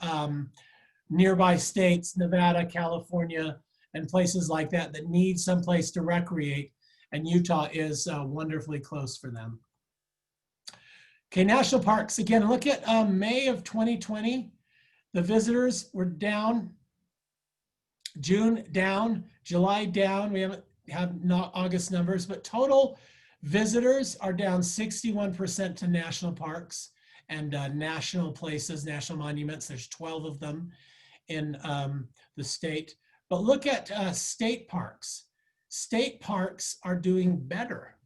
nearby states, Nevada, California, and places like that that need someplace to recreate. And Utah is wonderfully close for them. Okay, national parks. Again, look at May of 2020. The visitors were down. June down, July down. We have not August numbers, but total visitors are down 61% to national parks and national places, national monuments. There's 12 of them in the state. But look at state parks. State parks are doing better.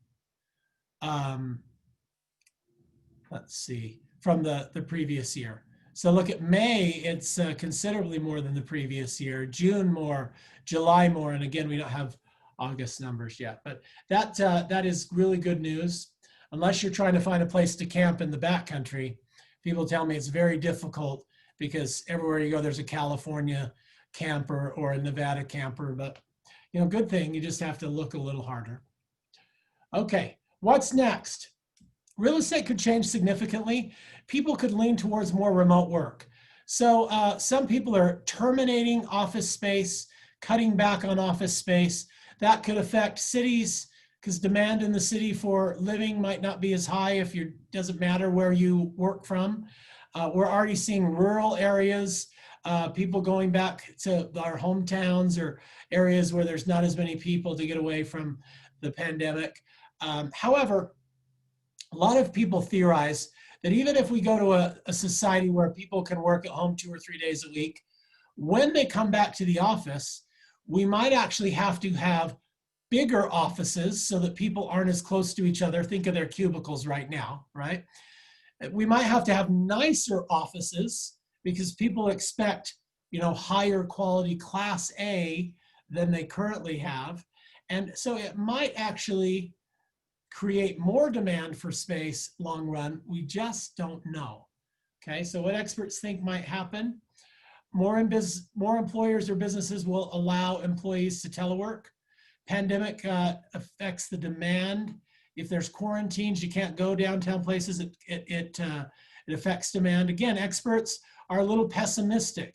Let's see, from the previous year. So look at May, it's considerably more than the previous year. June more, July more, and again, we don't have August numbers yet. But that is really good news. Unless you're trying to find a place to camp in the backcountry, people tell me it's very difficult because everywhere you go, there's a California camper or a Nevada camper. But good thing, you just have to look a little harder. Okay, what's next? Real estate could change significantly. People could lean towards more remote work. So some people are terminating office space, cutting back on office space. That could affect cities because demand in the city for living might not be as high if you doesn't matter where you work from. We're already seeing rural areas, people going back to our hometowns or areas where there's not as many people to get away from the pandemic. However, a lot of people theorize that even if we go to a society where people can work at home 2 or 3 days a week, when they come back to the office, we might actually have to have bigger offices so that people aren't as close to each other. Think of their cubicles right now, right? We might have to have nicer offices because people expect, higher quality class A than they currently have. And so it might actually create more demand for space long run. We just don't know. Okay, so what experts think might happen? More employers or businesses will allow employees to telework. Pandemic affects the demand. If there's quarantines, you can't go downtown places, it affects demand. Again, experts are a little pessimistic.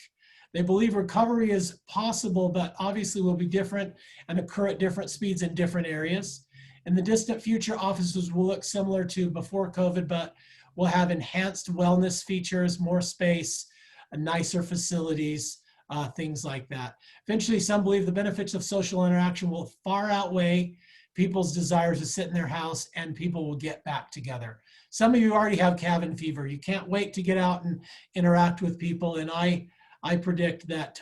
They believe recovery is possible, but obviously will be different and occur at different speeds in different areas. In the distant future, offices will look similar to before COVID, but will have enhanced wellness features, more space, nicer facilities, things like that. Eventually, some believe the benefits of social interaction will far outweigh people's desires to sit in their house, and people will get back together. Some of you already have cabin fever. You can't wait to get out and interact with people, and I predict that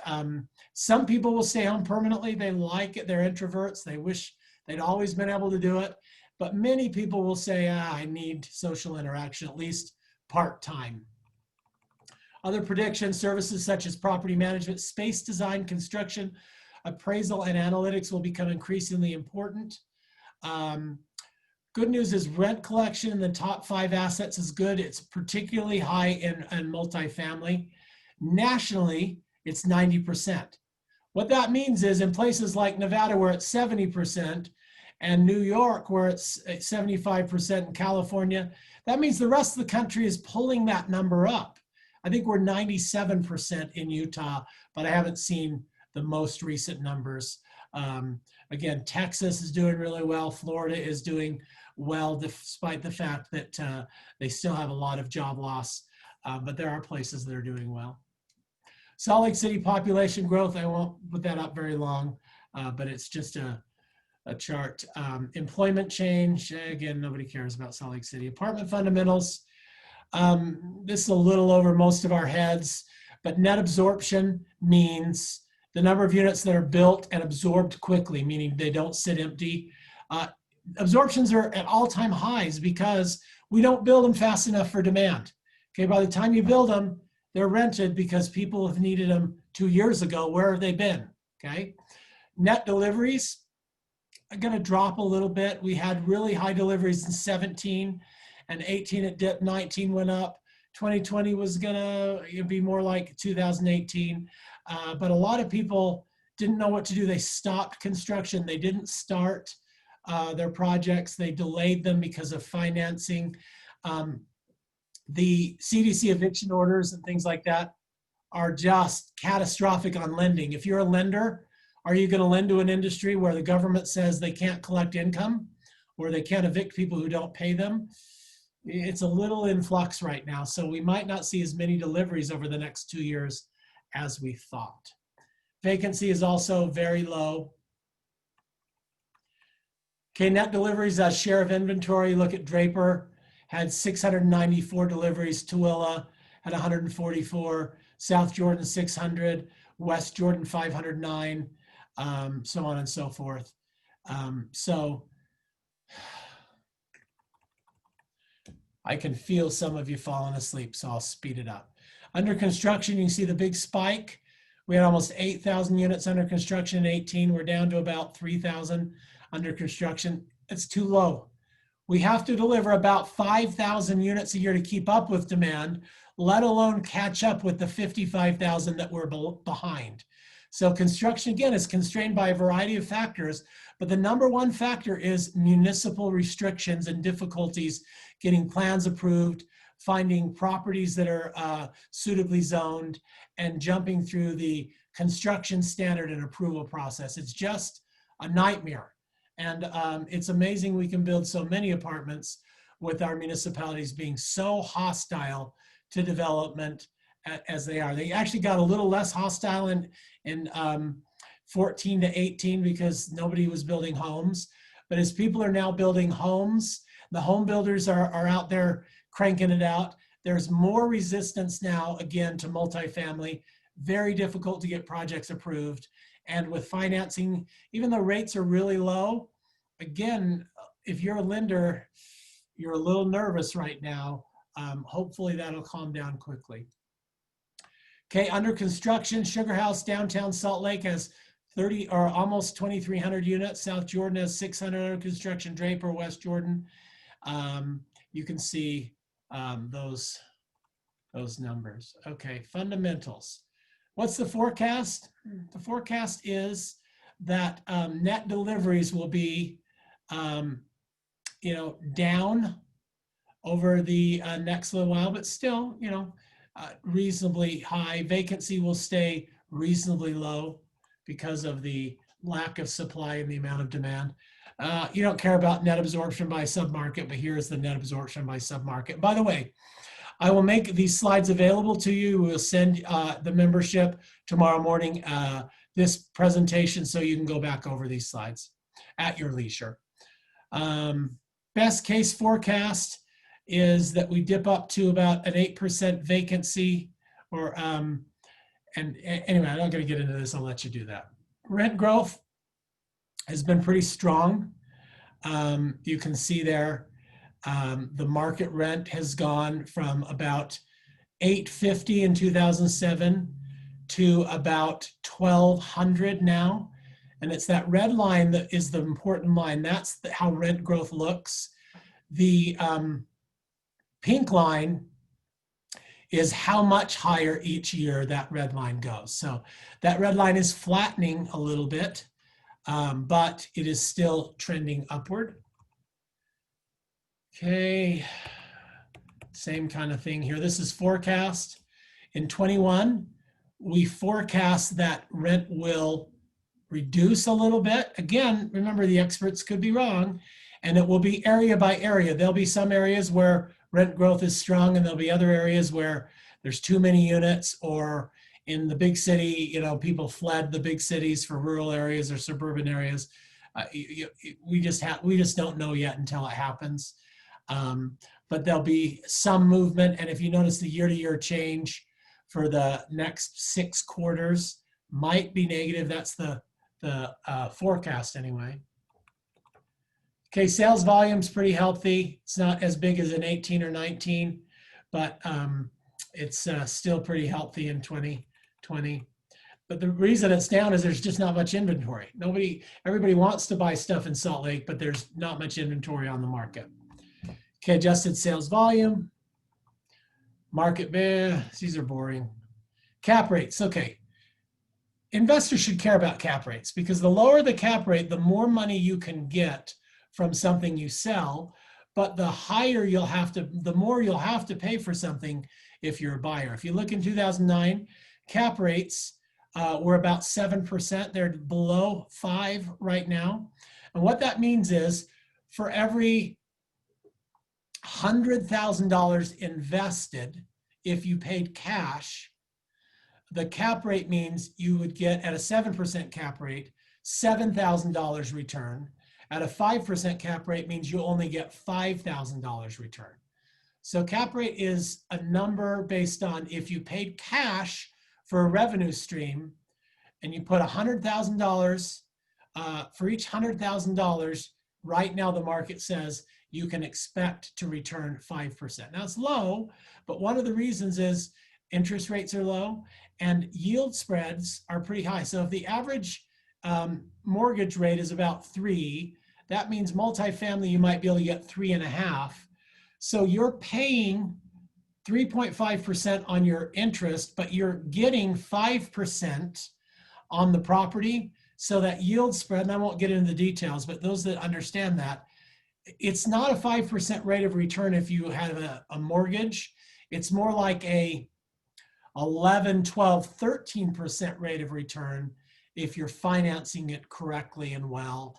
some people will stay home permanently. They like it. They're introverts. They wish they'd always been able to do it. But many people will say, I need social interaction, at least part-time. Other predictions, services such as property management, space design, construction, appraisal, and analytics will become increasingly important. Good news is rent collection in the top 5 assets is good. It's particularly high in multifamily. Nationally, it's 90%. What that means is in places like Nevada, where it's 70%, and New York, where it's 75%, in California, that means the rest of the country is pulling that number up. I think we're 97% in Utah, but I haven't seen the most recent numbers. Again, Texas is doing really well. Florida is doing well, despite the fact that they still have a lot of job loss, but there are places that are doing well. Salt Lake City population growth, I won't put that up very long, but it's just a chart. Employment change, again, nobody cares about Salt Lake City. Apartment fundamentals, this is a little over most of our heads, but net absorption means the number of units that are built and absorbed quickly, meaning they don't sit empty. Absorptions are at all-time highs because we don't build them fast enough for demand. Okay, by the time you build them, they're rented because people have needed them 2 years ago. Where have they been? Okay, net deliveries are going to drop a little bit. We had really high deliveries in 17 and 18 it dipped, 19 went up. 2020 was going to be more like 2018. But a lot of people didn't know what to do. They stopped construction. They didn't start their projects. They delayed them because of financing. The CDC eviction orders and things like that are just catastrophic on lending. If you're a lender, are you going to lend to an industry where the government says they can't collect income or they can't evict people who don't pay them? It's a little in flux right now. So we might not see as many deliveries over the next 2 years as we thought. Vacancy is also very low. Okay, net deliveries as share of inventory. Look at Draper, had 694 deliveries. Tooele had 144. South Jordan 600. West Jordan 509. So on and so forth. So I can feel some of you falling asleep, so I'll speed it up. Under construction, you can see the big spike. We had almost 8,000 units under construction in 18. We're down to about 3,000 under construction. It's too low. We have to deliver about 5,000 units a year to keep up with demand, let alone catch up with the 55,000 that we're behind. So construction, again, is constrained by a variety of factors, but the number one factor is municipal restrictions and difficulties getting plans approved, finding properties that are suitably zoned, and jumping through the construction standard and approval process. It's just a nightmare. And it's amazing we can build so many apartments with our municipalities being so hostile to development as they are. They actually got a little less hostile in 14 to 18 because nobody was building homes. But as people are now building homes, the home builders are out there cranking it out. There's more resistance now, again, to multifamily. Very difficult to get projects approved. And with financing, even though rates are really low, again, if you're a lender, you're a little nervous right now. Hopefully that'll calm down quickly. Okay, under construction, Sugar House, downtown Salt Lake has 30 or almost 2,300 units. South Jordan has 600 under construction. Draper, West Jordan. You can see those numbers. Okay, fundamentals. What's the forecast? The forecast is that net deliveries will be, down over the next little while, but still, reasonably high. Vacancy will stay reasonably low because of the lack of supply and the amount of demand. You don't care about net absorption by submarket, but here's the net absorption by submarket. By the way, I will make these slides available to you. We'll send the membership tomorrow morning this presentation so you can go back over these slides at your leisure. Best case forecast is that we dip up to about an 8% vacancy, or and anyway, I'm not going to get into this. I'll let you do that. Rent growth has been pretty strong. You can see there the market rent has gone from about $850 in 2007 to about $1,200 now. And it's that red line that is the important line. That's how rent growth looks. The pink line is how much higher each year that red line goes. So that red line is flattening a little bit, but it is still trending upward. Okay, same kind of thing here. This is forecast. In 21, we forecast that rent will reduce a little bit. Again, remember the experts could be wrong, and it will be area by area. There'll be some areas where rent growth is strong, and there'll be other areas where there's too many units, or in the big city, you know, people fled the big cities for rural areas or suburban areas. We just don't know yet until it happens. But there'll be some movement, and if you notice the year-to-year change for the next 6 quarters might be negative. That's the forecast anyway. Okay, sales volume's pretty healthy. It's not as big as in 18 or 19, but it's still pretty healthy in 2020. But the reason it's down is there's just not much inventory. Everybody wants to buy stuff in Salt Lake, but there's not much inventory on the market. Okay, adjusted sales volume. Market, these are boring. Cap rates, okay. Investors should care about cap rates because the lower the cap rate, the more money you can get from something you sell, but the more you'll have to pay for something if you're a buyer. If you look in 2009, cap rates were about 7%. They're below 5 right now. And what that means is for every $100,000 invested, if you paid cash, the cap rate means you would get at a 7% cap rate, $7,000 return. At a 5% cap rate means you only get $5,000 return. So cap rate is a number based on if you paid cash for a revenue stream and you put $100,000 for each $100,000, right now the market says you can expect to return 5%. Now it's low, but one of the reasons is interest rates are low and yield spreads are pretty high. So if the average mortgage rate is about 3, that means multifamily, you might be able to get 3.5. So you're paying 3.5% on your interest, but you're getting 5% on the property. So that yield spread, and I won't get into the details, but those that understand that, it's not a 5% rate of return if you have a mortgage. It's more like a 11, 12, 13% rate of return if you're financing it correctly and well.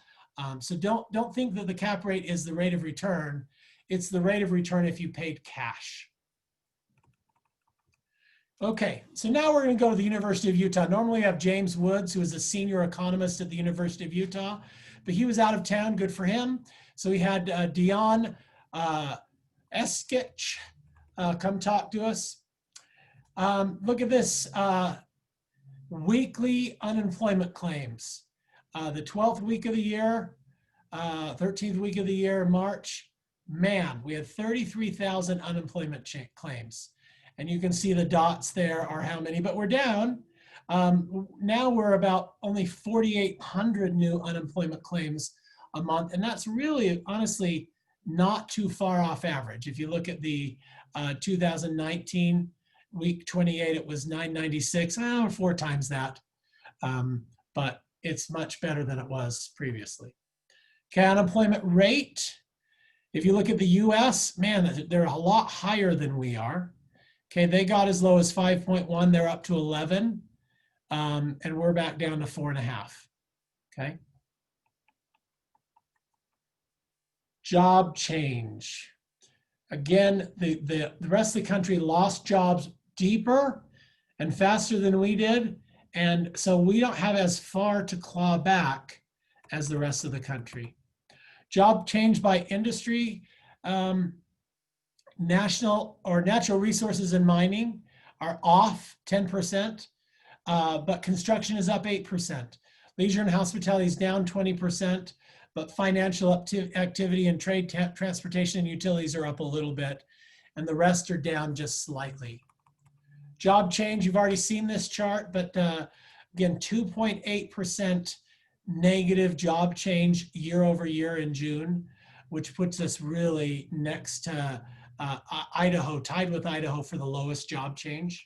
So don't think that the cap rate is the rate of return. It's the rate of return if you paid cash. Okay, so now we're going to go to the University of Utah. Normally I have James Woods, who is a senior economist at the University of Utah, but he was out of town, good for him. So we had Dion Eskich come talk to us. Look at this, weekly unemployment claims. The 12th week of the year, 13th week of the year, March, man, we had 33,000 unemployment claims. And you can see the dots there are how many, but we're down. Now we're about only 4,800 new unemployment claims a month. And that's really, honestly, not too far off average. If you look at the 2019, week 28, it was 996, 4 times that. But it's much better than it was previously. Okay, unemployment rate. If you look at the US, man, they're a lot higher than we are. Okay, they got as low as 5.1, they're up to 11, and we're back down to 4.5, okay? Job change. Again, the rest of the country lost jobs deeper and faster than we did, and so we don't have as far to claw back as the rest of the country. Job change by industry. Natural resources and mining are off 10%, but construction is up 8%. Leisure and hospitality is down 20%, but financial activity and trade, transportation, and utilities are up a little bit, and the rest are down just slightly. Job change, you've already seen this chart, but again, 2.8% negative job change year over year in June, which puts us really next to Idaho, tied with Idaho for the lowest job change.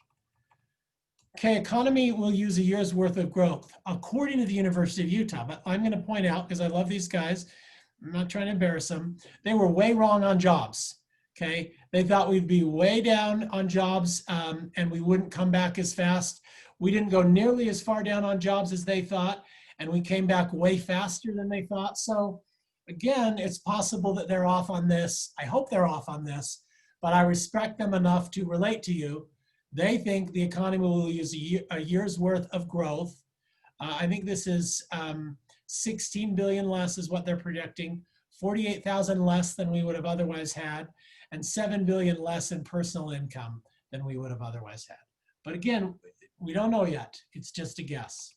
Okay, economy will use a year's worth of growth, according to the University of Utah. But I'm going to point out, because I love these guys, I'm not trying to embarrass them, they were way wrong on jobs. Okay, They thought we'd be way down on jobs and we wouldn't come back as fast. We didn't go nearly as far down on jobs as they thought, and we came back way faster than they thought. So again, it's possible that they're off on this. I hope they're off on this, but I respect them enough to relate to you. They think the economy will use a year's worth of growth. I think this is 16 billion less is what they're predicting, 48,000 less than we would have otherwise had, and 7 billion less in personal income than we would have otherwise had. But again, we don't know yet. It's just a guess.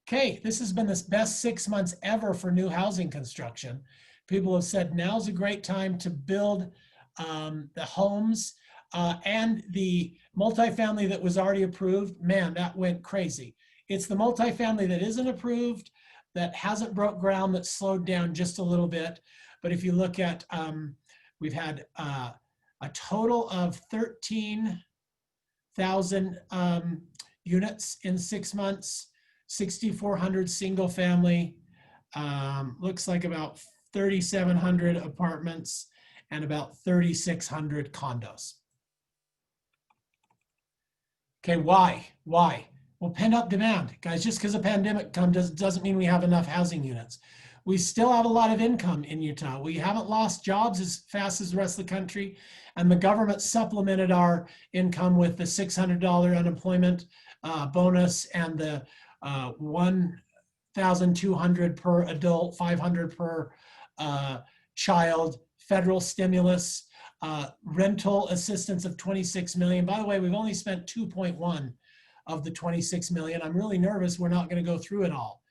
Okay, this has been the best 6 months ever for new housing construction. People have said now's a great time to build the homes and the multifamily that was already approved. Man, that went crazy. It's the multifamily that isn't approved, that hasn't broke ground, that slowed down just a little bit. But if you look at, we've had a total of 13,000 units in 6 months, 6,400 single family, looks like about 3,700 apartments and about 3,600 condos. Okay, why? Well, pent-up demand. Guys, just because a pandemic comes doesn't mean we have enough housing units. We still have a lot of income in Utah. We haven't lost jobs as fast as the rest of the country, and the government supplemented our income with the $600 unemployment bonus and the $1,200 per adult, $500 per child federal stimulus, rental assistance of 26 million. By the way, we've only spent 2.1 of the 26 million. I'm really nervous we're not going to go through it all.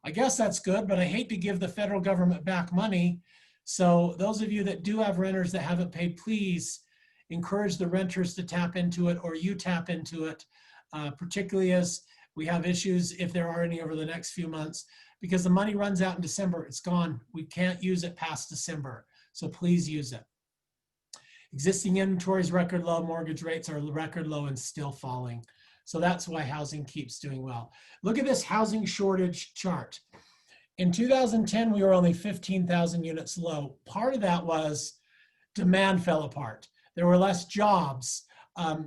I guess that's good, but I hate to give the federal government back money. So those of you that do have renters that haven't paid, please encourage the renters to tap into it, or you tap into it, particularly as we have issues, if there are any, over the next few months, because the money runs out in December. It's gone. We can't use it past December. So please use it. Existing inventory is record low. Mortgage rates are record low and still falling. So that's why housing keeps doing well. Look at this housing shortage chart. In 2010, we were only 15,000 units low. Part of that was demand fell apart. There were less jobs.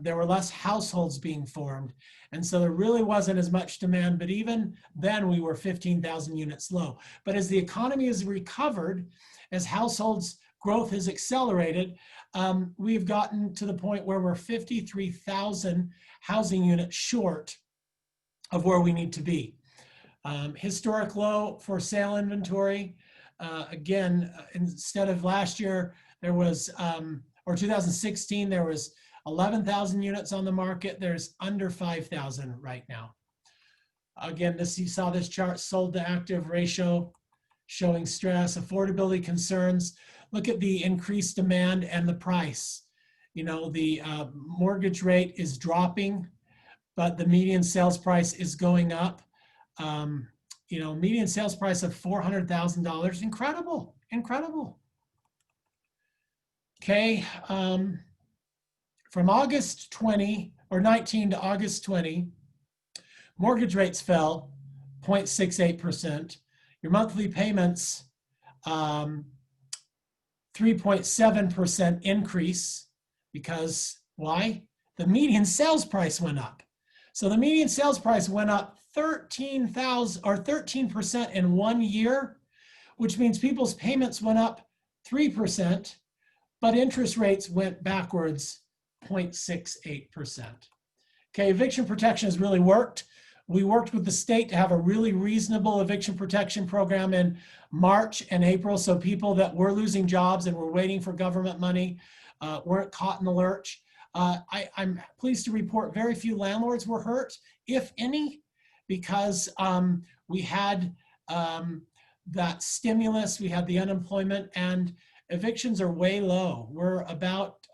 There were less households being formed. And so there really wasn't as much demand, but even then we were 15,000 units low. But as the economy has recovered, as households growth has accelerated, we've gotten to the point where we're 53,000 housing units short of where we need to be. Historic low for sale inventory. Again, instead of last year, there was, or 2016, there was 11,000 units on the market. There's under 5,000 right now. Again, you saw this chart, sold to active ratio showing stress, affordability concerns. Look at the increased demand and the price. You know, the mortgage rate is dropping, but the median sales price is going up. You know, median sales price of $400,000, incredible, incredible. Okay, from August 20 or 19 to August 20, mortgage rates fell 0.68%. Your monthly payments, 3.7% increase, because why? The median sales price went up. So the median sales price went up 13% in 1 year, which means people's payments went up 3%, but interest rates went backwards 0.68%. Okay, eviction protection has really worked. We worked with the state to have a really reasonable eviction protection program in March and April, so people that were losing jobs and were waiting for government money weren't caught in the lurch. I'm pleased to report very few landlords were hurt, if any, because we had that stimulus, we had the unemployment, and evictions are way low. We're about,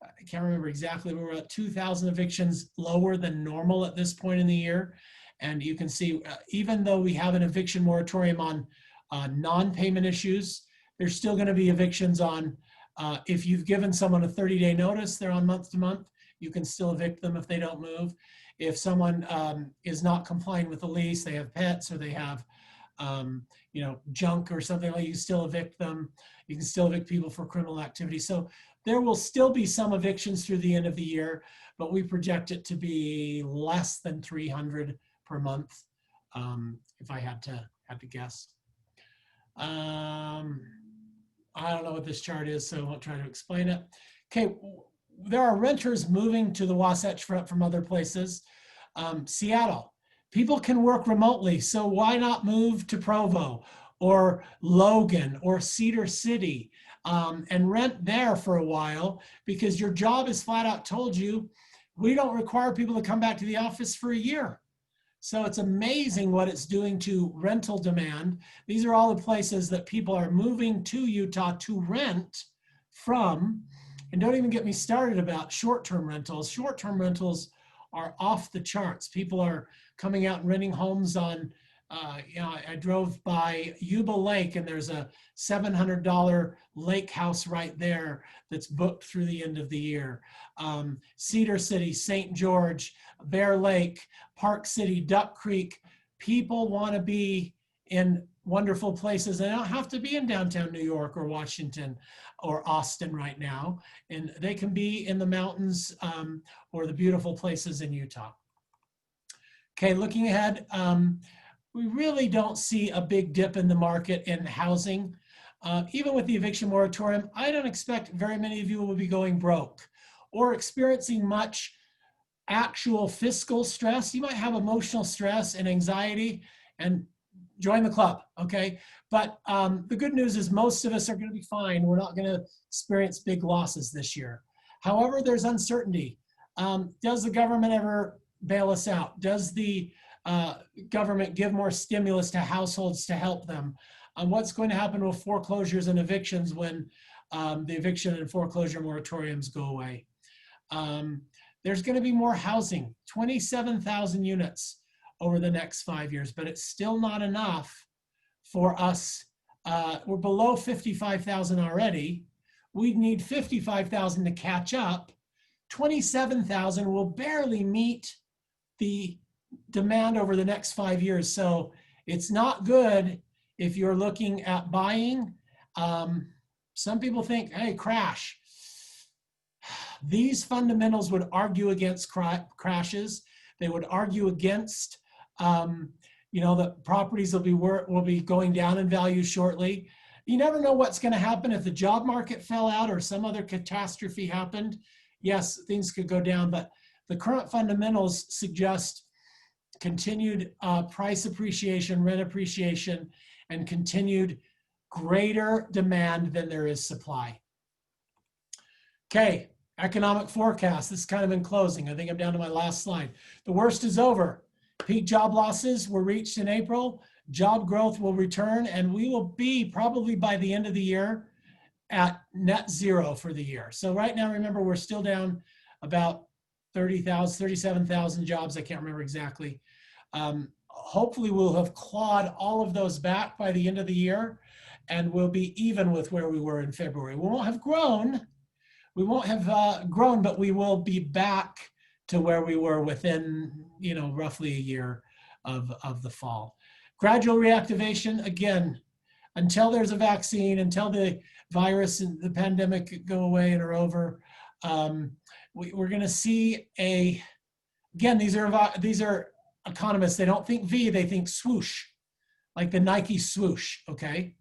I can't remember exactly, we're at 2,000 evictions lower than normal at this point in the year. And you can see, even though we have an eviction moratorium on non-payment issues, there's still going to be evictions on, if you've given someone a 30-day notice, they're on month to month, you can still evict them if they don't move. If someone is not complying with the lease, they have pets or they have you know, junk or something like, you still evict them. You can still evict people for criminal activity. So There will still be some evictions through the end of the year, but we project it to be less than 300 per month, if I had to guess. I don't know what this chart is, so I won't try to explain it. Okay, there are renters moving to the Wasatch Front from other places. Seattle, people can work remotely, so why not move to Provo or Logan or Cedar City and rent there for a while, because your job is flat out told you, we don't require people to come back to the office for a year. So it's amazing what it's doing to rental demand. These are all the places that people are moving to Utah to rent from. And don't even get me started about short-term rentals. Short-term rentals are off the charts. People are coming out and renting homes on, I drove by Yuba Lake, and there's a $700 lake house right there that's booked through the end of the year. Cedar City, St. George, Bear Lake, Park City, Duck Creek. People want to be in wonderful places. They don't have to be in downtown New York or Washington or Austin right now. And they can be in the mountains or the beautiful places in Utah. Okay, looking ahead, we really don't see a big dip in the market in housing. Even with the eviction moratorium, I don't expect very many of you will be going broke or experiencing much actual fiscal stress. You might have emotional stress and anxiety, and join the club, okay? But the good news is most of us are going to be fine. We're not going to experience big losses this year. However, there's uncertainty. Does the government ever bail us out? Does the government give more stimulus to households to help them? What's going to happen with foreclosures and evictions when the eviction and foreclosure moratoriums go away? There's going to be more housing, 27,000 units over the next 5 years, but it's still not enough for us. We're below 55,000 already. We'd need 55,000 to catch up. 27,000 will barely meet the demand over the next 5 years. So it's not good if you're looking at buying. Some people think, hey, crash. These fundamentals would argue against crashes. They would argue against, that properties will be going down in value shortly. You never know what's going to happen if the job market fell out or some other catastrophe happened. Yes, things could go down, but the current fundamentals suggest continued price appreciation, rent appreciation, and continued greater demand than there is supply. Okay. Economic forecast. This is kind of in closing. I think I'm down to my last slide. The worst is over. Peak job losses were reached in April. Job growth will return, and we will be probably by the end of the year at net zero for the year. So right now, remember, we're still down about 30,000, 37,000 jobs. I can't remember exactly. Hopefully, we'll have clawed all of those back by the end of the year, and we'll be even with where we were in February. We won't have grown. We won't have grown, but we will be back to where we were within, roughly a year of the fall. Gradual reactivation, again, until there's a vaccine, until the virus and the pandemic go away and are over, we're going to see again, these are economists. They don't think V, they think swoosh, like the Nike swoosh, okay?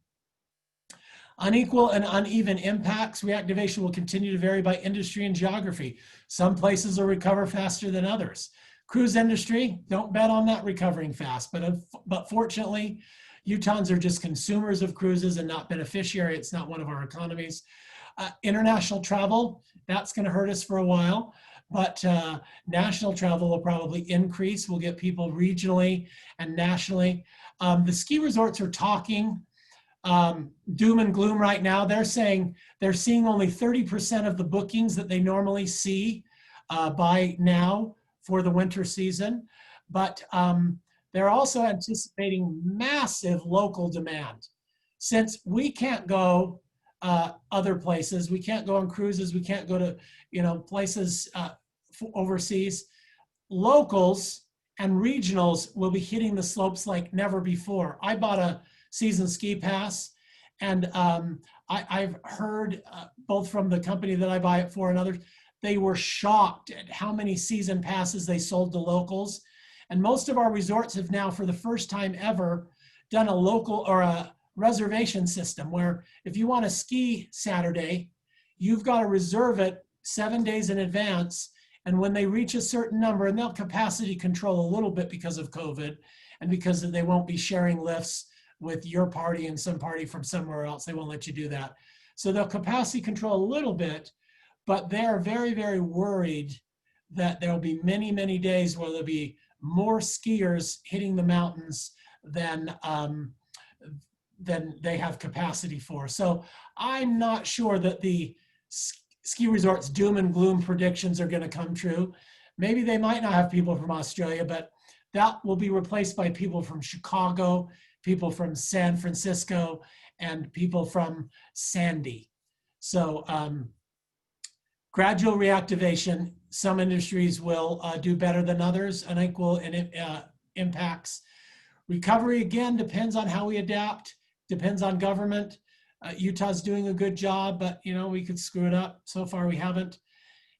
Unequal and uneven impacts. Reactivation will continue to vary by industry and geography. Some places will recover faster than others. Cruise industry, don't bet on that recovering fast, but fortunately, Utahns are just consumers of cruises and not beneficiary. It's not one of our economies. International travel, that's going to hurt us for a while, but national travel will probably increase. We'll get people regionally and nationally. The ski resorts are talking doom and gloom right now. They're saying they're seeing only 30% of the bookings that they normally see by now for the winter season. But they're also anticipating massive local demand. Since we can't go other places, we can't go on cruises, we can't go to places overseas, locals and regionals will be hitting the slopes like never before. I bought a season ski pass, And I've heard both from the company that I buy it for and others, they were shocked at how many season passes they sold to locals. And most of our resorts have now, for the first time ever, done a local or a reservation system where if you want to ski Saturday, you've got to reserve it 7 days in advance. And when they reach a certain number, and they'll capacity control a little bit because of COVID and because they won't be sharing lifts with your party and some party from somewhere else, they won't let you do that. So they'll capacity control a little bit, but they're very, very worried that there'll be many, many days where there'll be more skiers hitting the mountains than they have capacity for. So I'm not sure that the ski resorts doom and gloom predictions are going to come true. Maybe they might not have people from Australia, but that will be replaced by people from Chicago, people from San Francisco, and people from Sandy. So gradual reactivation. Some industries will do better than others, and equal impacts. Recovery, again, depends on how we adapt, depends on government. Utah's doing a good job, but we could screw it up. So far, we haven't.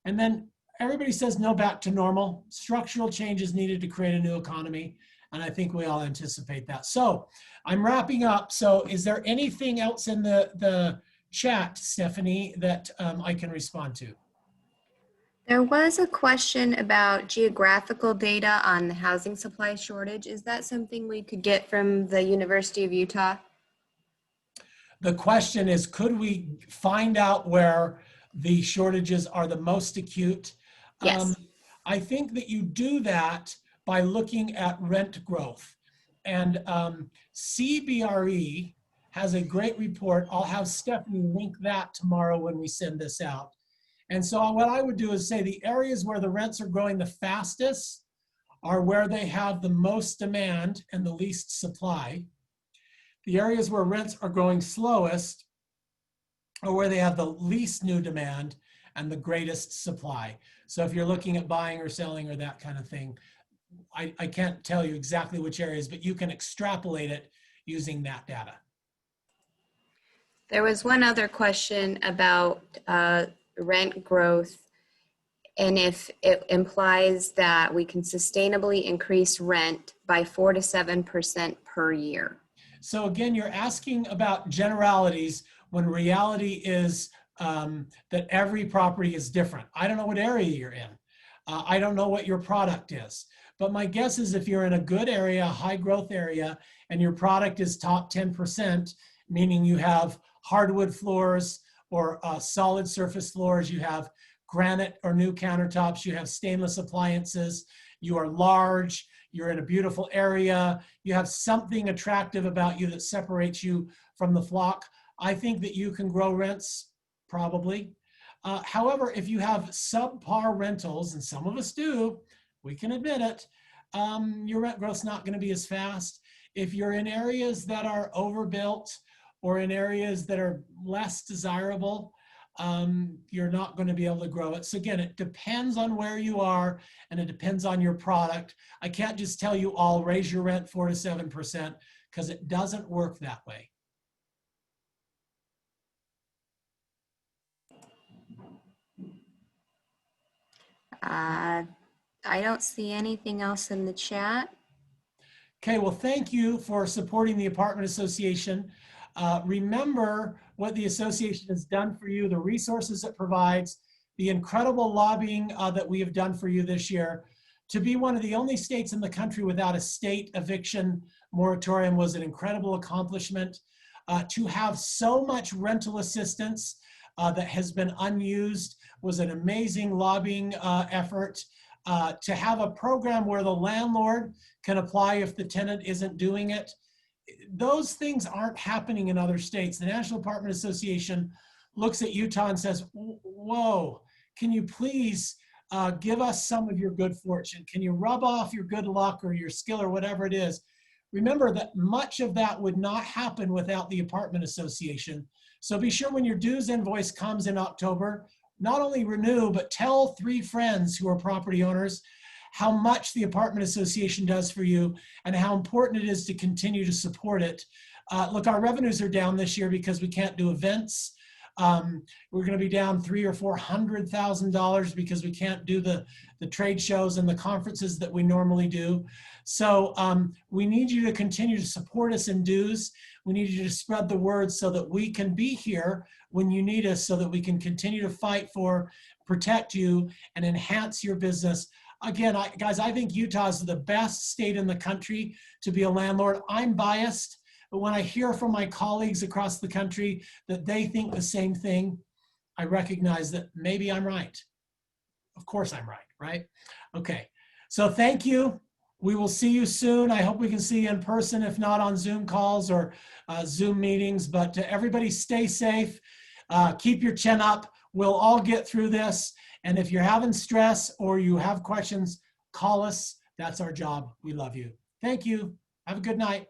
And then everybody says no back to normal. Structural change is needed to create a new economy, and I think we all anticipate that. So I'm wrapping up. So is there anything else in the chat, Stephanie, that I can respond to? There was a question about geographical data on the housing supply shortage. Is that something we could get from the University of Utah? The question is, could we find out where the shortages are the most acute? Yes. I think that you do that by looking at rent growth. And CBRE has a great report. I'll have Stephanie link that tomorrow when we send this out. And so what I would do is say the areas where the rents are growing the fastest are where they have the most demand and the least supply. The areas where rents are growing slowest are where they have the least new demand and the greatest supply. So if you're looking at buying or selling or that kind of thing, I can't tell you exactly which areas, but you can extrapolate it using that data. There was one other question about rent growth, and if it implies that we can sustainably increase rent by 4 to 7% per year. So again, you're asking about generalities when reality is that every property is different. I don't know what area you're in. I don't know what your product is. But my guess is if you're in a good area, a high growth area, and your product is top 10%, meaning you have hardwood floors or solid surface floors, you have granite or new countertops, you have stainless appliances, you are large, you're in a beautiful area, you have something attractive about you that separates you from the flock, I think that you can grow rents, probably. However, if you have subpar rentals, and some of us do, we can admit it, your rent growth's not going to be as fast. If you're in areas that are overbuilt or in areas that are less desirable, you're not going to be able to grow it. So again, it depends on where you are and it depends on your product. I can't just tell you all raise your rent 4 to 7% because it doesn't work that way. I don't see anything else in the chat. Okay, well, thank you for supporting the Apartment Association. Remember what the association has done for you, the resources it provides, the incredible lobbying that we have done for you this year. To be one of the only states in the country without a state eviction moratorium was an incredible accomplishment. To have so much rental assistance that has been unused was an amazing lobbying effort. To have a program where the landlord can apply if the tenant isn't doing it. Those things aren't happening in other states. The National Apartment Association looks at Utah and says, whoa, can you please give us some of your good fortune? Can you rub off your good luck or your skill or whatever it is? Remember that much of that would not happen without the Apartment Association. So be sure when your dues invoice comes in October, not only renew, but tell 3 friends who are property owners how much the Apartment Association does for you and how important it is to continue to support it Look, our revenues are down this year because we can't do events. We're going to be down $300,000 or $400,000 because we can't do the trade shows and the conferences that we normally do. So we need you to continue to support us in dues. We need you to spread the word so that we can be here when you need us, so that we can continue to fight for, protect you, and enhance your business. Again, guys, I think Utah is the best state in the country to be a landlord. I'm biased, but when I hear from my colleagues across the country that they think the same thing, I recognize that maybe I'm right. Of course I'm right, right? Okay, so thank you. We will see you soon. I hope we can see you in person, if not on Zoom calls or Zoom meetings, but everybody stay safe. Keep your chin up. We'll all get through this. And if you're having stress or you have questions, call us. That's our job. We love you. Thank you. Have a good night.